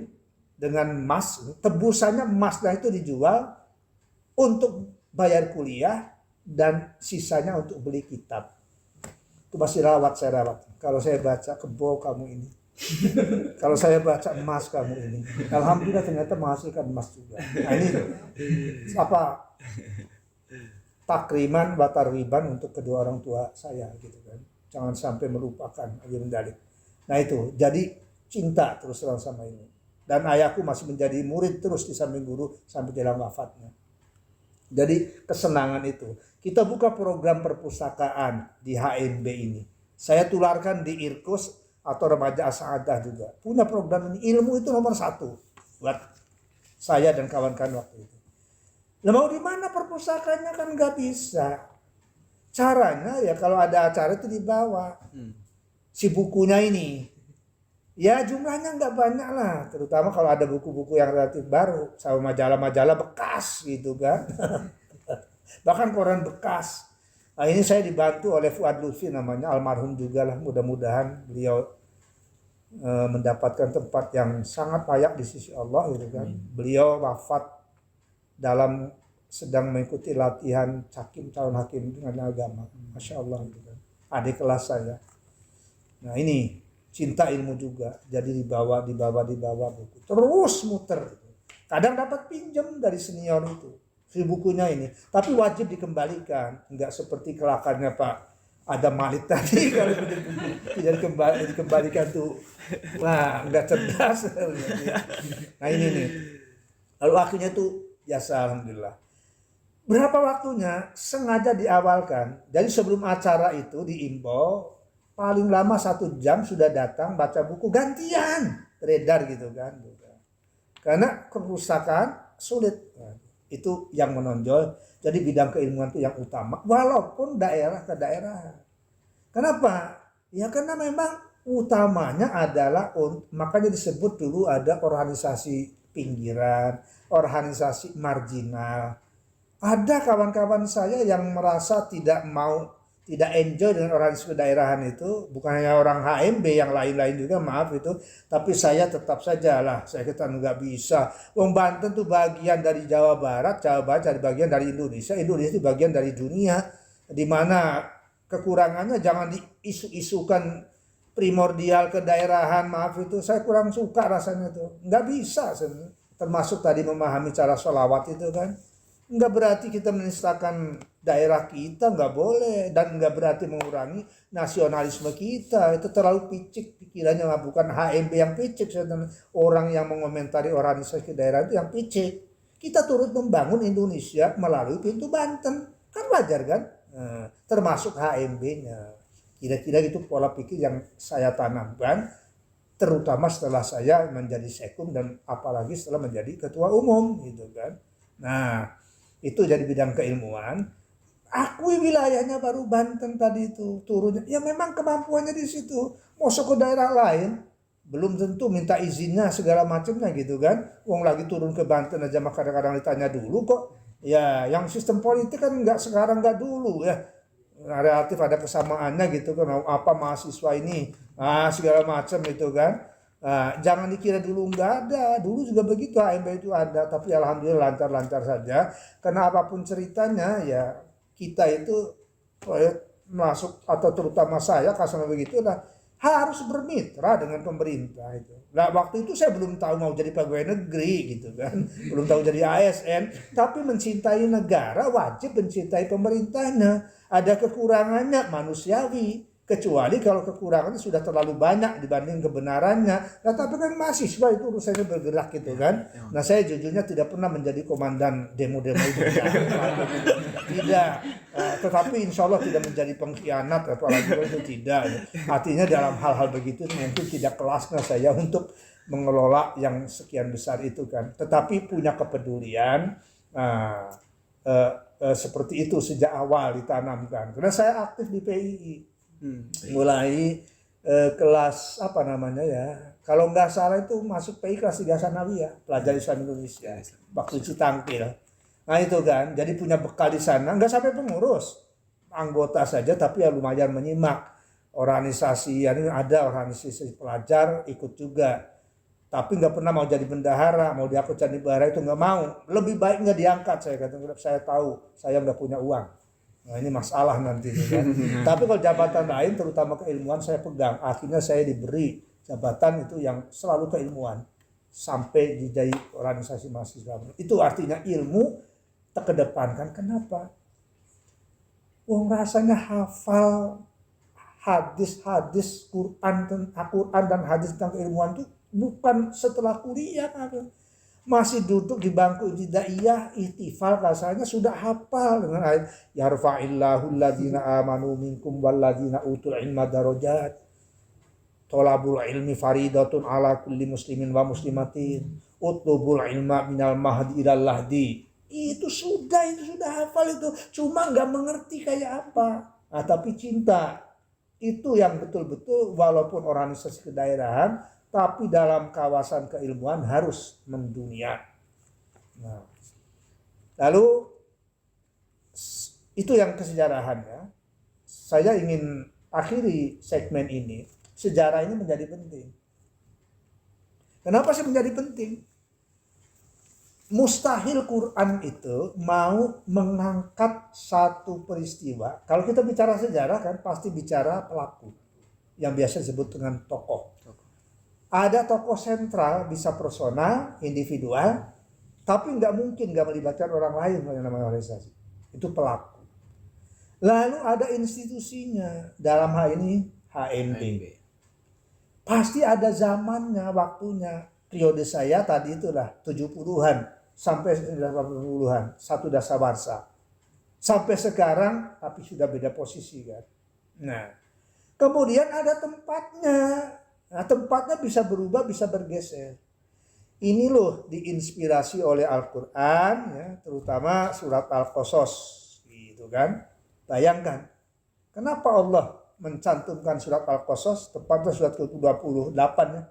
Dengan emas, tebusannya emasnya itu dijual untuk bayar kuliah dan sisanya untuk beli kitab. Itu masih saya rawat. Kalau saya baca kebo kamu ini. Kalau saya baca emas kamu ini. Alhamdulillah ternyata menghasilkan emas juga. Nah ini apa takriman watarwiban untuk kedua orang tua saya gitu kan. Jangan sampai melupakan ajar mendalik. Nah itu jadi cinta terus terang sama ini. Dan ayahku masih menjadi murid terus di samping guru sampai jalan wafatnya. Jadi kesenangan itu. Kita buka program perpustakaan di HMB ini. Saya tularkan di Irkus atau Remaja As-Sa'adah juga. Punya program ini. Ilmu itu nomor 1 buat saya dan kawan-kawan waktu itu. Nah, mau di mana perpustakaannya kan nggak bisa. Caranya ya kalau ada acara itu dibawa. Si bukunya ini. Ya jumlahnya nggak banyak lah, terutama kalau ada buku-buku yang relatif baru, sama majalah-majalah bekas gitu kan. Bahkan koran bekas. Nah ini saya dibantu oleh Fuad Lutfi namanya, almarhum juga lah, mudah-mudahan beliau mendapatkan tempat yang sangat layak di sisi Allah gitu kan. Beliau wafat dalam sedang mengikuti latihan cakim calon hakim dengan agama. Masya Allah gitu kan. Adik kelas saya. Nah ini cinta ilmu juga, jadi dibawa buku terus muter. Kadang dapat pinjam dari senior itu si bukunya ini, tapi wajib dikembalikan, nggak seperti kelakarnya Pak Adam Malik tadi kalau tidak dikembalikan tuh, nah nggak cerdas. Nah ini nih, lalu akhirnya tuh biasa alhamdulillah. Berapa waktunya sengaja diawalkan, jadi sebelum acara itu diimbau paling lama 1 jam sudah datang baca buku gantian beredar gitu kan. Karena perpustakaan sulit. Itu yang menonjol. Jadi bidang keilmuan itu yang utama. Walaupun daerah ke daerah. Kenapa? Ya karena memang utamanya adalah, makanya disebut dulu ada organisasi pinggiran, organisasi marginal. Ada kawan-kawan saya yang merasa tidak enjoy dengan organisasi kedaerahan itu, bukan hanya orang HMB, yang lain-lain juga, maaf itu, tapi saya tetap saja lah, saya kata nggak bisa. Wong Banten tuh bagian dari Jawa Barat jadi bagian dari Indonesia, Indonesia itu bagian dari dunia, di mana kekurangannya jangan diisu-isukan primordial kedaerahan, maaf itu, saya kurang suka rasanya tuh, nggak bisa sebenarnya. Termasuk tadi memahami cara sholawat itu kan. Nggak berarti kita menistakan daerah kita, nggak boleh. Dan nggak berarti mengurangi nasionalisme kita. Itu terlalu picik pikirannya, bukan HMB yang picik. Orang yang mengomentari organisasi daerah itu yang picik. Kita turut membangun Indonesia melalui pintu Banten. Kan wajar kan? Nah, termasuk HMB-nya. Kira-kira itu pola pikir yang saya tanamkan. Terutama setelah saya menjadi sekum dan apalagi setelah menjadi ketua umum gitu kan. Nah, itu jadi bidang keilmuan. Akui wilayahnya baru Banten tadi itu turunnya. Ya memang kemampuannya di situ. Masuk ke daerah lain belum tentu minta izinnya segala macamnya gitu kan. Wong lagi turun ke Banten aja maka kadang-kadang ditanya dulu kok. Ya yang sistem politik kan nggak sekarang nggak dulu ya. Relatif ada kesamaannya gitu kan. Apa mahasiswa ini segala macam itu kan. Nah, jangan dikira dulu nggak ada, dulu juga begitu, HMB itu ada, tapi alhamdulillah lancar-lancar saja. Karena apapun ceritanya ya kita itu masuk, atau terutama saya kasarnya begitu lah, harus bermitra dengan pemerintah itu. Nah waktu itu saya belum tahu mau jadi pegawai negeri gitu kan, belum tahu jadi ASN, tapi mencintai negara wajib mencintai pemerintahnya. Ada kekurangannya manusiawi. Kecuali kalau kekurangannya sudah terlalu banyak dibanding kebenarannya. Nah, tapi kan mahasiswa itu urusannya bergerak gitu kan. Nah saya jujurnya tidak pernah menjadi komandan demo-demo itu. Tidak. Tetapi insya Allah tidak menjadi pengkhianat apalagi itu tidak. Artinya dalam hal-hal begitu mungkin tidak kelasnya saya untuk mengelola yang sekian besar itu kan. Tetapi punya kepedulian. Seperti itu sejak awal ditanamkan. Karena saya aktif di PII. Mulai kelas apa namanya ya, kalau nggak salah itu masuk PI kelas 3 Sanawiyah, pelajar Islam Indonesia waktu Citangkil. Nah itu kan, jadi punya bekal di sana, nggak sampai pengurus, anggota saja, tapi ya lumayan menyimak organisasi. Ini ada organisasi pelajar ikut juga, tapi nggak pernah mau jadi bendahara, mau diangkat jadi bendahara itu nggak mau. Lebih baik nggak diangkat, saya kata, saya tahu saya nggak punya uang. Nah ini masalah nanti kan. Tapi kalau jabatan lain terutama keilmuan saya pegang. Akhirnya saya diberi jabatan itu yang selalu keilmuan sampai jadi organisasi mahasiswa. Itu artinya ilmu terkedepankan. Kenapa? Wong rasanya hafal hadis-hadis Quran dan hadis tentang keilmuan itu bukan setelah kuliah kan. Masih duduk di bangku ibtidaiyah, ihtifal kasarnya sudah hafal dengan ayat yarfa'illahu alladhina amanu minkum walladhina utul ilma darajat. Tolabul ilmi faridatun ala kulli muslimin wa muslimatin. Utlubul ilma minal mahdi ilal lahdi. Itu sudah hafal itu. Cuma nggak mengerti kayak apa. Nah, tapi cinta itu yang betul-betul walaupun organisasi kedaerahan, tapi dalam kawasan keilmuan harus mendunia. Nah, lalu itu yang kesejarahannya. Saya ingin akhiri segmen ini. Sejarah ini menjadi penting. Kenapa sih menjadi penting? Mustahil Quran itu mau mengangkat satu peristiwa. Kalau kita bicara sejarah kan pasti bicara pelaku. Yang biasa disebut dengan tokoh. Ada tokoh sentral, bisa personal, individual, tapi nggak mungkin nggak melibatkan orang lain yang namanya organisasi. Itu pelaku. Lalu ada institusinya, dalam hal ini HMB. Pasti ada zamannya, waktunya. Periode saya tadi itulah 70-an sampai 80-an, satu dasawarsa. Sampai sekarang, tapi sudah beda posisi kan. Nah, kemudian ada tempatnya. Nah, tempatnya bisa berubah, bisa bergeser. ini loh diinspirasi oleh Al-Quran, ya, terutama surat Al-Qasas, gitu kan. Bayangkan, kenapa Allah mencantumkan surat Al-Qasas, tepatnya surat ke-28 ya,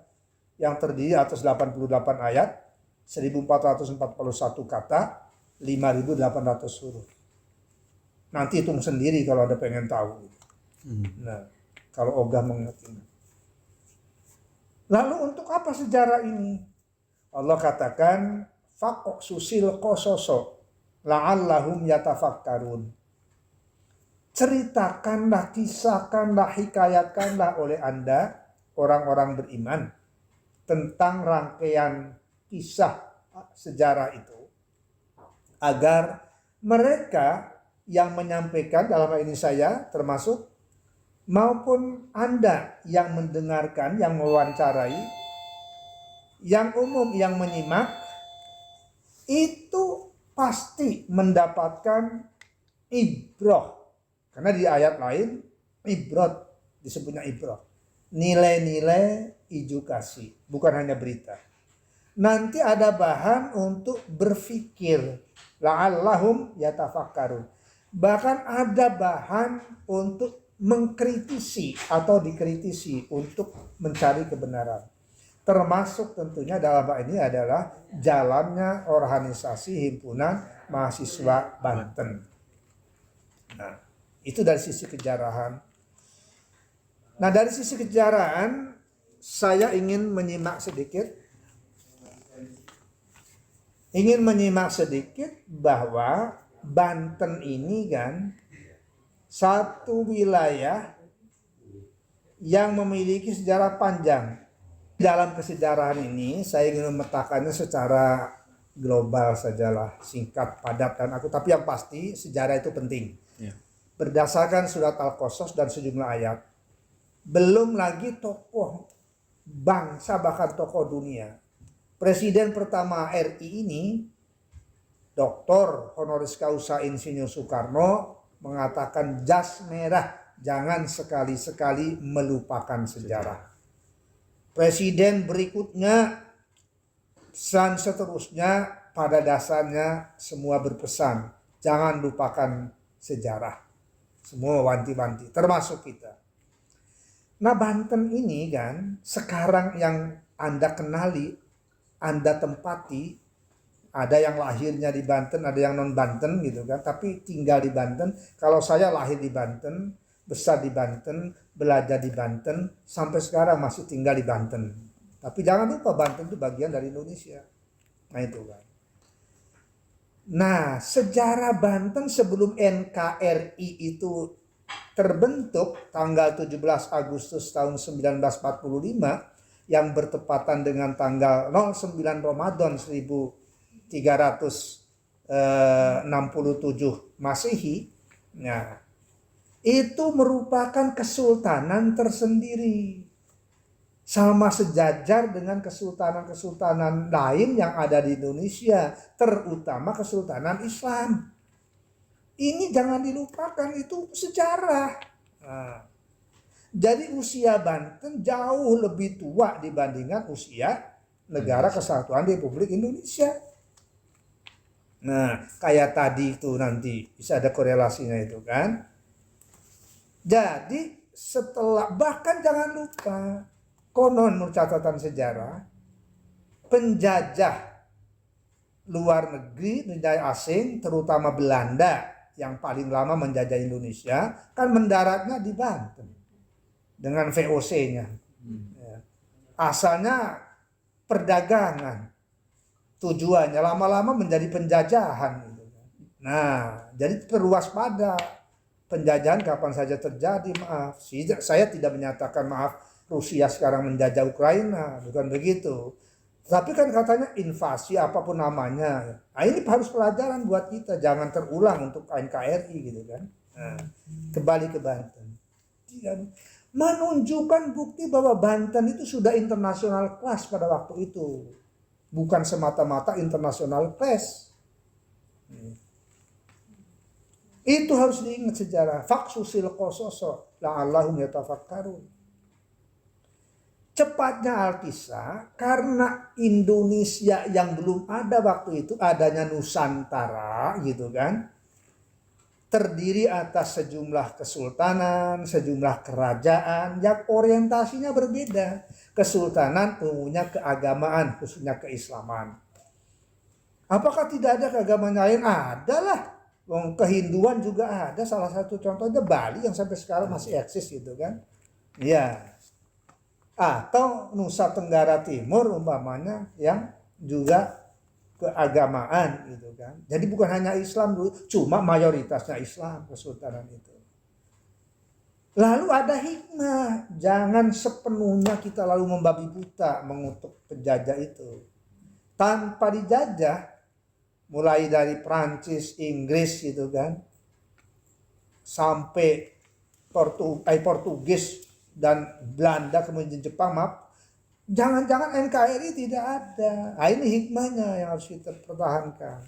yang terdiri atas 88 ayat, 1441 kata, 5800 huruf. Nanti hitung sendiri kalau ada pengen tahu. Nah, kalau Ogah mengerti. Lalu untuk apa sejarah ini? Allah katakan faqo susil qososo la'allahum yatafakkarun. Ceritakanlah, kisahkanlah, hikayatkanlah oleh Anda orang-orang beriman tentang rangkaian kisah sejarah itu agar mereka yang menyampaikan, dalam hal ini saya termasuk, maupun Anda yang mendengarkan, yang mewawancarai, yang umum, yang menyimak, itu pasti mendapatkan ibrah. Karena di ayat lain, ibrot, disebutnya ibrah. Nilai-nilai edukasi, bukan hanya berita. Nanti ada bahan untuk berpikir. La'allahum yatafakkarun. Bahkan ada bahan untuk mengkritisi atau dikritisi untuk mencari kebenaran. Termasuk tentunya dalam hal ini adalah jalannya organisasi himpunan mahasiswa Banten. Nah, itu dari sisi kejarahan. Nah, dari sisi kejarahan saya ingin menyimak sedikit bahwa Banten ini kan satu wilayah yang memiliki sejarah panjang. Dalam kesejarahan ini saya ingin memetakannya secara global sajalah, singkat, padat, dan aku. Tapi yang pasti sejarah itu penting. Ya. Berdasarkan surat Al-Qasas dan sejumlah ayat. Belum lagi tokoh bangsa bahkan tokoh dunia. Presiden pertama RI ini, Dr. Honoris Causa Insinyur Soekarno, mengatakan jas merah, jangan sekali-sekali melupakan sejarah. Presiden berikutnya dan seterusnya pada dasarnya semua berpesan, jangan lupakan sejarah. Semua wanti-wanti, termasuk kita. Nah, Banten ini kan sekarang yang Anda kenali, Anda tempati, ada yang lahirnya di Banten, ada yang non Banten gitu kan, tapi tinggal di Banten. Kalau saya lahir di Banten, besar di Banten, belajar di Banten, sampai sekarang masih tinggal di Banten. Tapi jangan lupa Banten itu bagian dari Indonesia. Nah itu kan. Nah, sejarah Banten sebelum NKRI itu terbentuk tanggal 17 Agustus tahun 1945 yang bertepatan dengan tanggal 09 Ramadan 1367 Masehi. Nah, itu merupakan kesultanan tersendiri, sama sejajar dengan kesultanan-kesultanan lain yang ada di Indonesia, terutama kesultanan Islam. Ini jangan dilupakan, itu sejarah. Nah, jadi usia Banten jauh lebih tua dibandingkan usia Negara Kesatuan Republik Indonesia. Nah, kayak tadi itu nanti bisa ada korelasinya itu kan. Jadi setelah, bahkan jangan lupa, konon menurut catatan sejarah, penjajah luar negeri, penjajah asing, terutama Belanda yang paling lama menjajah Indonesia, kan mendaratnya di Banten dengan VOC-nya. Asalnya perdagangan, tujuannya lama-lama menjadi penjajahan. Nah, jadi perlu waspada. Penjajahan kapan saja terjadi, maaf. Saya tidak menyatakan maaf Rusia sekarang menjajah Ukraina, bukan begitu. Tapi kan katanya invasi apapun namanya. Nah, ini harus pelajaran buat kita, jangan terulang untuk NKRI gitu kan. Nah, kembali ke Banten. Menunjukkan bukti bahwa Banten itu sudah internasional kelas pada waktu itu. Bukan semata-mata internasional kelas. Itu harus diingat sejarah. Faksusil qososo la'allahum yatafakkarun. cepatnya Alkisah karena Indonesia yang belum ada waktu itu, adanya Nusantara gitu kan, terdiri atas sejumlah kesultanan, sejumlah kerajaan yang orientasinya berbeda. Kesultanan umumnya keagamaan, khususnya keislaman. Apakah tidak ada keagamaan lain? Ada lah. Kehinduan juga ada. Salah satu contohnya Bali yang sampai sekarang masih eksis gitu kan. Ya. Atau Nusa Tenggara Timur umpamanya yang juga keagamaan gitu kan. Jadi bukan hanya Islam dulu, cuma mayoritasnya Islam kesultanan itu. Lalu ada hikmah, jangan sepenuhnya kita lalu membabi buta mengutuk penjajah itu. Tanpa dijajah, mulai dari Prancis, Inggris gitu kan, sampai Portugis dan Belanda, kemudian Jepang, maaf, jangan-jangan NKRI tidak ada. Nah, ini hikmahnya yang harus kita pertahankan.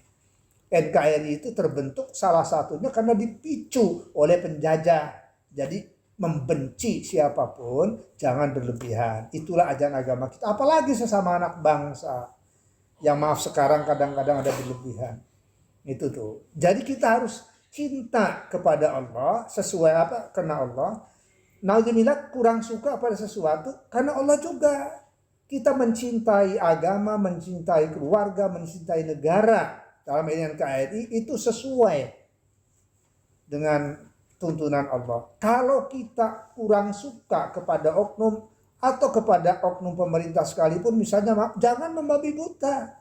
NKRI itu terbentuk salah satunya karena dipicu oleh penjajah. Jadi membenci siapapun, jangan berlebihan. Itulah ajaran agama kita. Apalagi sesama anak bangsa. Yang maaf sekarang kadang-kadang ada berlebihan. Itu tuh. Jadi kita harus cinta kepada Allah sesuai apa? Karena Allah. Naudzubillah kurang suka pada sesuatu karena Allah juga. Kita mencintai agama, mencintai keluarga, mencintai negara dalam ini NKRI itu sesuai dengan tuntunan Allah. Kalau kita kurang suka kepada oknum atau kepada oknum pemerintah sekalipun, misalnya maaf, jangan membabi buta.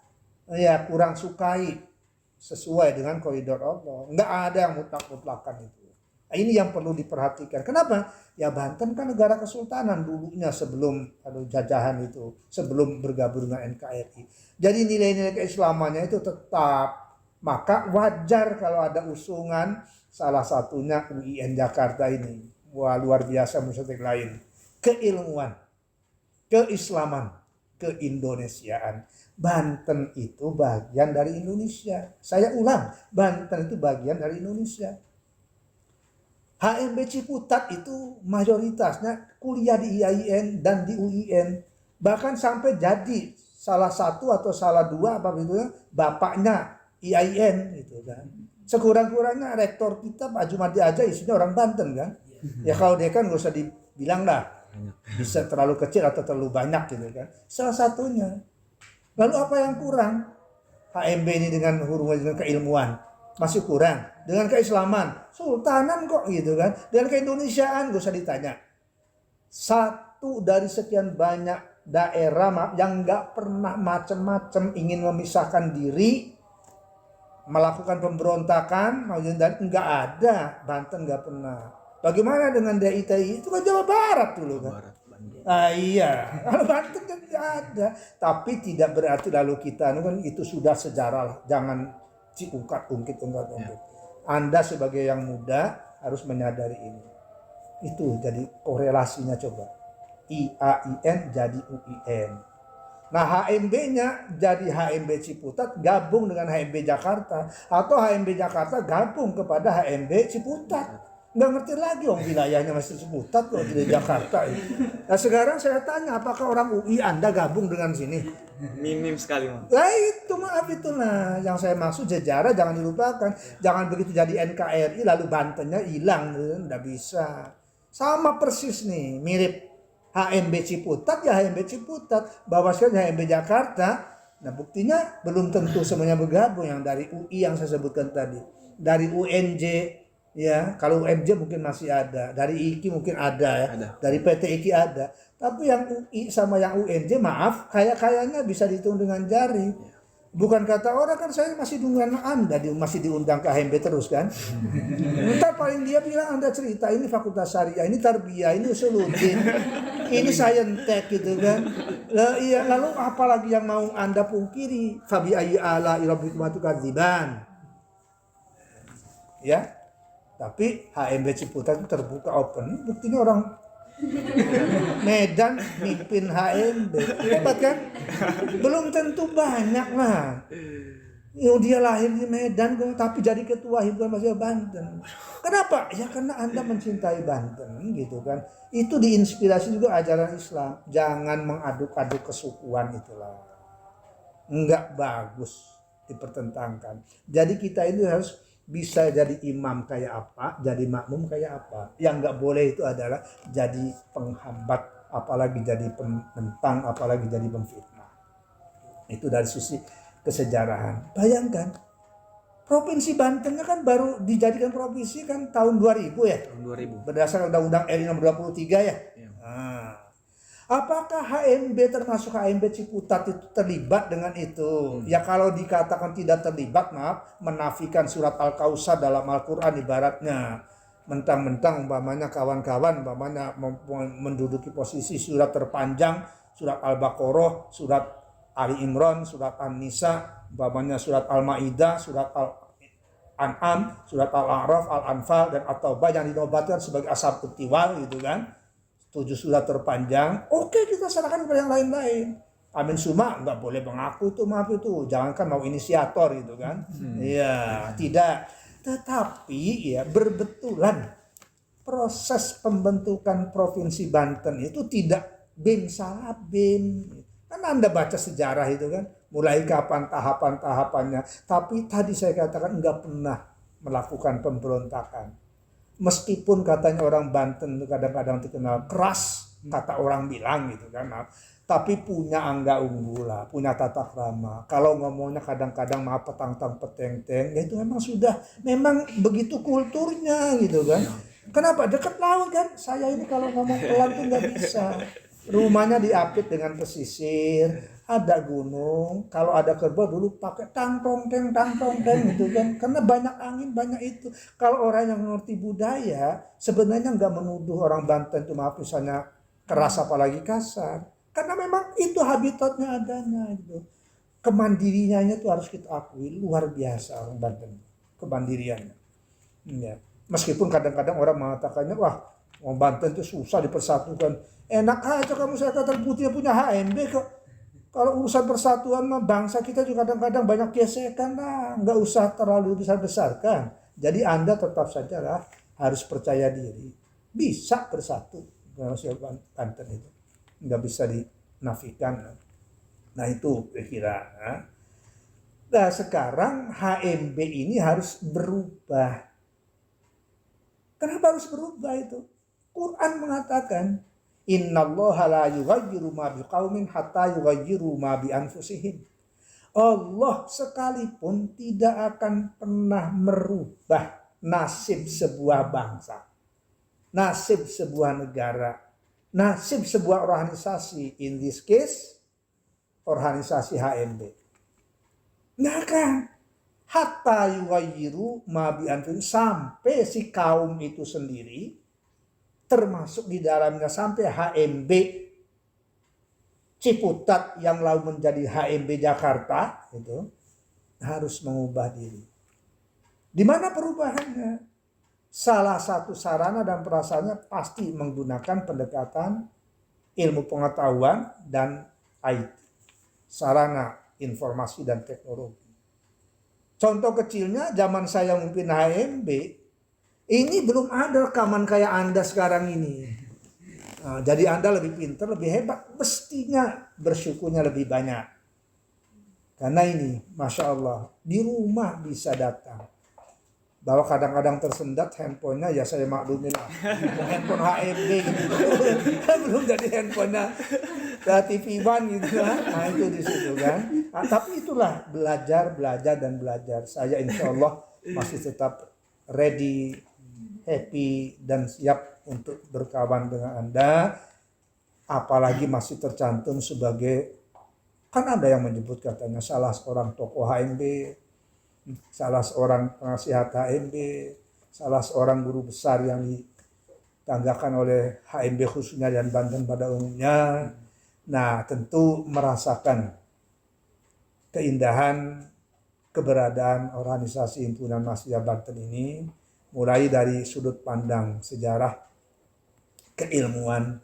Ya, kurang sukai sesuai dengan koridor Allah. Enggak ada yang mutlak-mutlakan itu. Ini yang perlu diperhatikan. Kenapa? Ya Banten kan negara kesultanan dulunya sebelum jajahan itu, sebelum bergabung dengan NKRI. Jadi nilai-nilai keislamannya itu tetap. Maka wajar kalau ada usungan, salah satunya UIN Jakarta ini. Wah, luar biasa musik lain. Keilmuan, keislaman, keindonesiaan. Banten itu bagian dari Indonesia. Saya ulang, Banten itu bagian dari Indonesia. HMB Ciputat itu mayoritasnya kuliah di IAIN dan di UIN. Bahkan sampai jadi salah satu atau salah dua apa gitu ya, bapaknya IAIN gitu kan. Sekurang-kurangnya rektor kita Pak Jumadi aja isinya orang Banten kan. Ya kalau dia kan gak usah dibilang lah. Bisa terlalu kecil atau terlalu banyak gitu kan. Salah satunya. Lalu apa yang kurang? HMB ini dengan hubungan dengan keilmuan masih kurang. Dengan keislaman, sultanan kok gitu kan. Dengan keindonesiaan gak usah ditanya. Satu dari sekian banyak daerah yang gak pernah macam-macam ingin memisahkan diri, melakukan pemberontakan, dan nggak ada. Banten nggak pernah. Bagaimana dengan DITI? Itu kan Jawa Barat dulu kan. Iya, kalau Banten kan nggak ada. Tapi tidak berarti lalu kita kan itu sudah sejarah lah. Jangan ungkit. Anda sebagai yang muda harus menyadari ini. Itu jadi korelasinya coba. IAIN jadi UIN. Nah HMB-nya jadi HMB Ciputat gabung dengan HMB Jakarta. Atau HMB Jakarta gabung kepada HMB Ciputat. Nggak ngerti lagi wilayahnya masih Ciputat kok di Jakarta. Nah sekarang saya tanya apakah orang UI Anda gabung dengan sini? Minim sekali, Mas. Nah itu maaf itulah yang saya maksud sejarah jangan dilupakan. Jangan begitu jadi NKRI lalu Bantennya hilang. Nggak bisa. Sama persis nih mirip. HMB Ciputat ya HMB Ciputat, bawaskan HMB Jakarta. Nah buktinya belum tentu semuanya bergabung yang dari UI yang saya sebutkan tadi, dari UNJ ya, kalau UNJ mungkin masih ada, dari IKI mungkin ada ya, dari PT IKI ada. Tapi yang UI sama yang UNJ maaf kayaknya bisa dihitung dengan jari. Bukan kata orang kan saya masih dengan Anda masih diundang ke HMB terus kan. Entar paling dia bilang Anda cerita ini fakultas syariah, ini tarbiyah, ini usuluddin, ini saintek gitu kan. Iya, lalu apalagi yang mau Anda pungkiri? Fabi ayyi ala rabbikum tukadziban. Ya. Tapi HMB Ciputat itu terbuka open. Buktinya orang Medan mimpin HMB. Hebat kan? Belum tentu banyak lah. Dia lahir di Medan tapi jadi ketua himpunan mahasiswa Banten. Kenapa? Ya karena Anda mencintai Banten gitu kan. Itu diinspirasi juga ajaran Islam. Jangan mengaduk-aduk kesukuan itulah. Enggak bagus dipertentangkan. Jadi kita ini harus bisa jadi imam kayak apa, jadi makmum kayak apa. Yang enggak boleh itu adalah jadi penghambat, apalagi jadi penentang, apalagi jadi pemfitnah. Itu dari sisi kesejarahan. Bayangkan, Provinsi Bantennya kan baru dijadikan provinsi kan tahun 2000 ya? Tahun 2000. Berdasarkan Undang-Undang RI nomor 23 ya? Ya. Nah, apakah HMB termasuk HMB Ciputat itu terlibat dengan itu? Ya kalau dikatakan tidak terlibat, maaf, menafikan surat Al-Kausar dalam Al-Quran ibaratnya. Mentang-mentang umpamanya kawan-kawan umpamanya menduduki posisi surat terpanjang, surat Al-Baqarah, surat Ali Imran, surat An-Nisa, umpamanya surat Al-Maidah, surat Al-An'am, surat Al-A'raf, Al-Anfal, dan At-Taubah yang dinobatkan sebagai Ashabut Tiwal gitu kan. 7 surat terpanjang, oke kita serahkan kepada yang lain-lain. Amin Suma nggak boleh mengaku itu, maaf itu, jangankan mau inisiator gitu kan. Iya, tidak. Tetapi ya berbetulan proses pembentukan Provinsi Banten itu tidak bim salah bim. Kan Anda baca sejarah itu kan, mulai kapan tahapan-tahapannya. Tapi tadi saya katakan nggak pernah melakukan pemberontakan. Meskipun katanya orang Banten itu kadang-kadang terkenal keras, kata orang bilang gitu kan, tapi punya angga unggul lah, punya tata krama. Kalau ngomongnya kadang-kadang maaf petang-tang peteng-teng, ya itu memang begitu kulturnya gitu kan. Kenapa? Dekat laut kan, saya ini kalau ngomong pelan tuh nggak bisa. Rumahnya diapit dengan pesisir, ada gunung, kalau ada kerbau dulu pakai tangtong teng gitu kan, karena banyak angin banyak itu. Kalau orang yang mengerti budaya sebenarnya nggak menuduh orang Banten itu maaf misalnya keras apalagi kasar, karena memang itu habitatnya adanya gitu. Kemandiriannya itu harus kita akui luar biasa orang Banten, kemandiriannya. Ya. Meskipun kadang-kadang orang mengatakannya wah orang Banten itu susah dipersatukan. Enak aja kamu saya katakan putihnya punya HMB kok. Kalau urusan persatuan mah bangsa kita juga kadang-kadang banyak gesekan lah, nggak usah terlalu besar-besarkan. Jadi Anda tetap saja lah harus percaya diri, bisa bersatu manusia Banten itu, nggak bisa dinafikan. Nah itu kira-kira. Nah sekarang HMB ini harus berubah. Kenapa harus berubah itu? Quran mengatakan innallaha la yughayyiru ma biqaumin hatta yughayyiru ma bi anfusihim. Allah sekalipun tidak akan pernah merubah nasib sebuah bangsa, nasib sebuah negara, nasib sebuah organisasi, in this case organisasi HMB. Nggak akan. Hatta yughayyiru ma bi anfusihim, sampai si kaum itu sendiri termasuk di dalamnya sampai HMB Ciputat yang lalu menjadi HMB Jakarta itu harus mengubah diri. Di mana perubahannya? Salah satu sarana dan perasaannya pasti menggunakan pendekatan ilmu pengetahuan dan IT, sarana informasi dan teknologi. Contoh kecilnya zaman saya memimpin HMB, ini belum ada rekaman kayak Anda sekarang ini. Nah, jadi Anda lebih pintar, lebih hebat. Mestinya bersyukurnya lebih banyak. Karena ini, Masya Allah, di rumah bisa datang. Bahwa kadang-kadang tersendat handphonenya, ya saya maklumin lah. Handphone HMB gitu. Belum jadi handphonenya TV One gitu kan. Nah itu di situ kan. Nah, tapi itulah belajar dan belajar. Saya insya Allah masih tetap ready, happy dan siap untuk berkawan dengan Anda, apalagi masih tercantum sebagai, kan ada yang menyebut katanya salah seorang tokoh HMB, salah seorang penasihat HMB, salah seorang guru besar yang ditanggakan oleh HMB khususnya dan Banten pada umumnya. Nah tentu merasakan keindahan keberadaan organisasi himpunan mahasiswa Banten ini, mulai dari sudut pandang sejarah, keilmuan,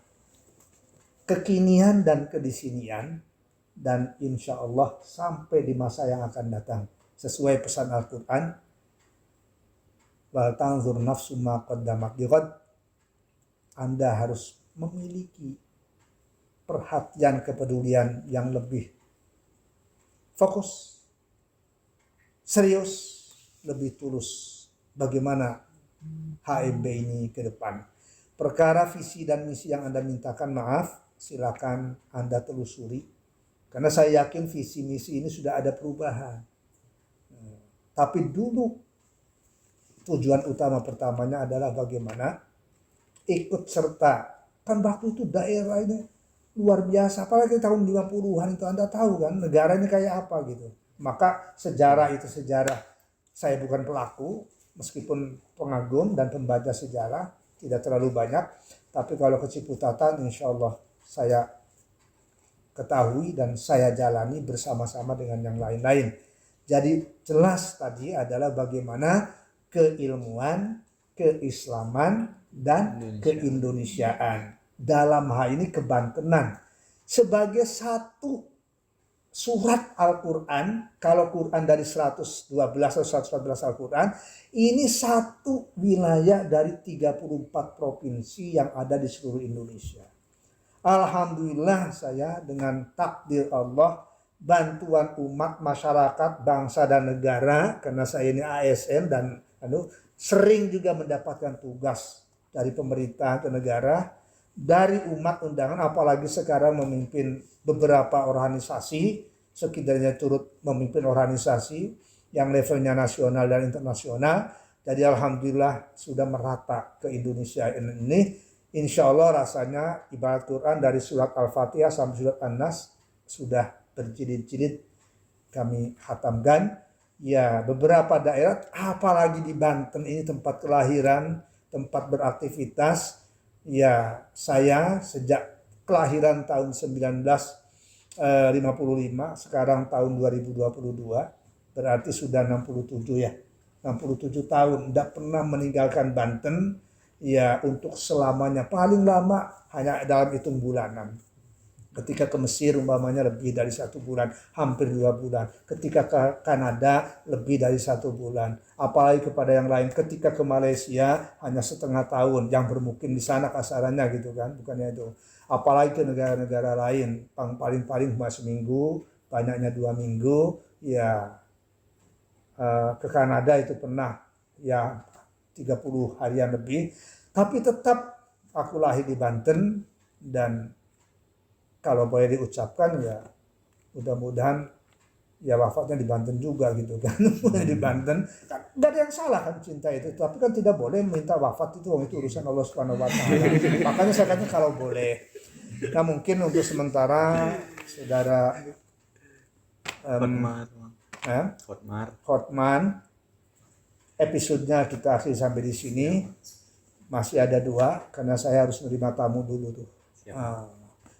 kekinian dan kedisinian, dan insya Allah sampai di masa yang akan datang sesuai pesan Al-Quran, wal tanzur nafsu ma qaddamat lighad. Anda harus memiliki perhatian, kepedulian yang lebih fokus, serius, lebih tulus bagaimana HMB ini ke depan. Perkara visi dan misi yang Anda mintakan, maaf, silakan Anda telusuri. Karena saya yakin visi misi ini sudah ada perubahan. Tapi dulu tujuan utama pertamanya adalah bagaimana ikut serta. Kan waktu itu daerah ini luar biasa. Apalagi tahun 50-an itu Anda tahu kan negara ini kayak apa gitu. Maka sejarah itu sejarah. Saya bukan pelaku, meskipun pengagum dan pembaca sejarah, tidak terlalu banyak. Tapi kalau ke Ciputatan insya Allah saya ketahui dan saya jalani bersama-sama dengan yang lain-lain. Jadi jelas tadi adalah bagaimana keilmuan, keislaman, dan keindonesiaan. Dalam hal ini kebantenan. Sebagai satu surat Al-Quran, kalau Quran dari 112 atau 114 Al-Quran, ini satu wilayah dari 34 provinsi yang ada di seluruh Indonesia. Alhamdulillah saya dengan takdir Allah, bantuan umat, masyarakat, bangsa dan negara, karena saya ini ASN dan sering juga mendapatkan tugas dari pemerintah atau negara, dari umat undangan, apalagi sekarang memimpin beberapa organisasi, sekitarnya turut memimpin organisasi yang levelnya nasional dan internasional. Jadi alhamdulillah sudah merata ke Indonesia ini. Insya Allah rasanya ibarat Quran dari surat Al-Fatihah sampai surat An-Nas sudah berjilid-jilid kami khatamkan. Ya, beberapa daerah, apalagi di Banten ini tempat kelahiran, tempat beraktivitas. Ya, saya sejak kelahiran tahun 1955, sekarang tahun 2022, berarti sudah 67 ya. 67 tahun, tidak pernah meninggalkan Banten. Ya, untuk selamanya, paling lama hanya dalam hitung bulanan. Ketika ke Mesir umpamanya lebih dari 1 bulan, hampir 2 bulan. Ketika ke Kanada lebih dari 1 bulan. Apalagi kepada yang lain, ketika ke Malaysia hanya setengah tahun, yang bermukim di sana kasarannya gitu kan, bukannya itu. Apalagi ke negara-negara lain, paling-paling cuma seminggu, banyaknya 2 minggu. Ya, ke Kanada itu pernah ya 30 harian lebih. Tapi tetap aku lahir di Banten dan kalau boleh diucapkan ya mudah-mudahan ya wafatnya di Banten juga gitu kan. Di Banten kan nggak ada yang salah kan cinta itu, tapi kan tidak boleh minta wafat itu urusan Allah Subhanahu wa taala. Makanya saya katakan kalau boleh. Nah mungkin untuk sementara saudara Hotman episodenya kita akhiri sampai di sini. Masih ada 2 karena saya harus menerima tamu dulu tuh.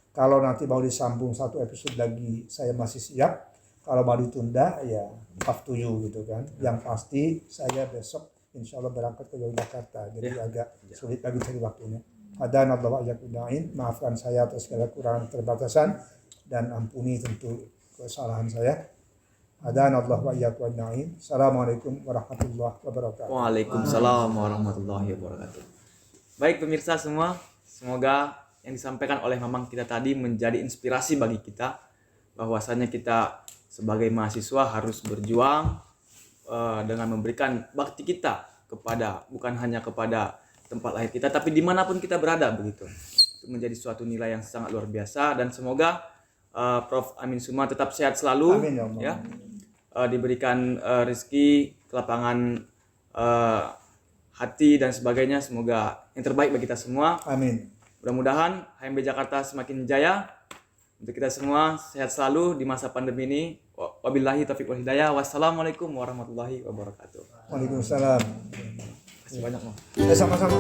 Kalau nanti mau disambung 1 episode lagi saya masih siap. Kalau mau ditunda ya up to you gitu kan. Yang pasti saya besok insya Allah berangkat ke Yogyakarta. Jadi agak sulit lagi cari waktunya. Maafkan saya atas segala kekurangan terbatasan dan ampuni tentu kesalahan saya. Assalamualaikum warahmatullahi wabarakatuh. Waalaikumsalam warahmatullahi wabarakatuh. Baik pemirsa semua, semoga yang disampaikan oleh Mamang kita tadi menjadi inspirasi bagi kita, bahwasanya kita sebagai mahasiswa harus berjuang dengan memberikan bakti kita kepada, bukan hanya kepada tempat lahir kita, tapi dimanapun kita berada begitu. Itu menjadi suatu nilai yang sangat luar biasa, dan semoga Prof. Amin Suma tetap sehat selalu. Amin, ya Allah. Ya. Diberikan rezeki, kelapangan hati dan sebagainya, semoga yang terbaik bagi kita semua. Amin. Mudah-mudahan HMB Jakarta semakin jaya. Untuk kita semua sehat selalu di masa pandemi ini. Wabillahi taufiq wal hidayah. Wassalamualaikum warahmatullahi wabarakatuh. Waalaikumsalam. Terima kasih banyak, Mas. Sama-sama.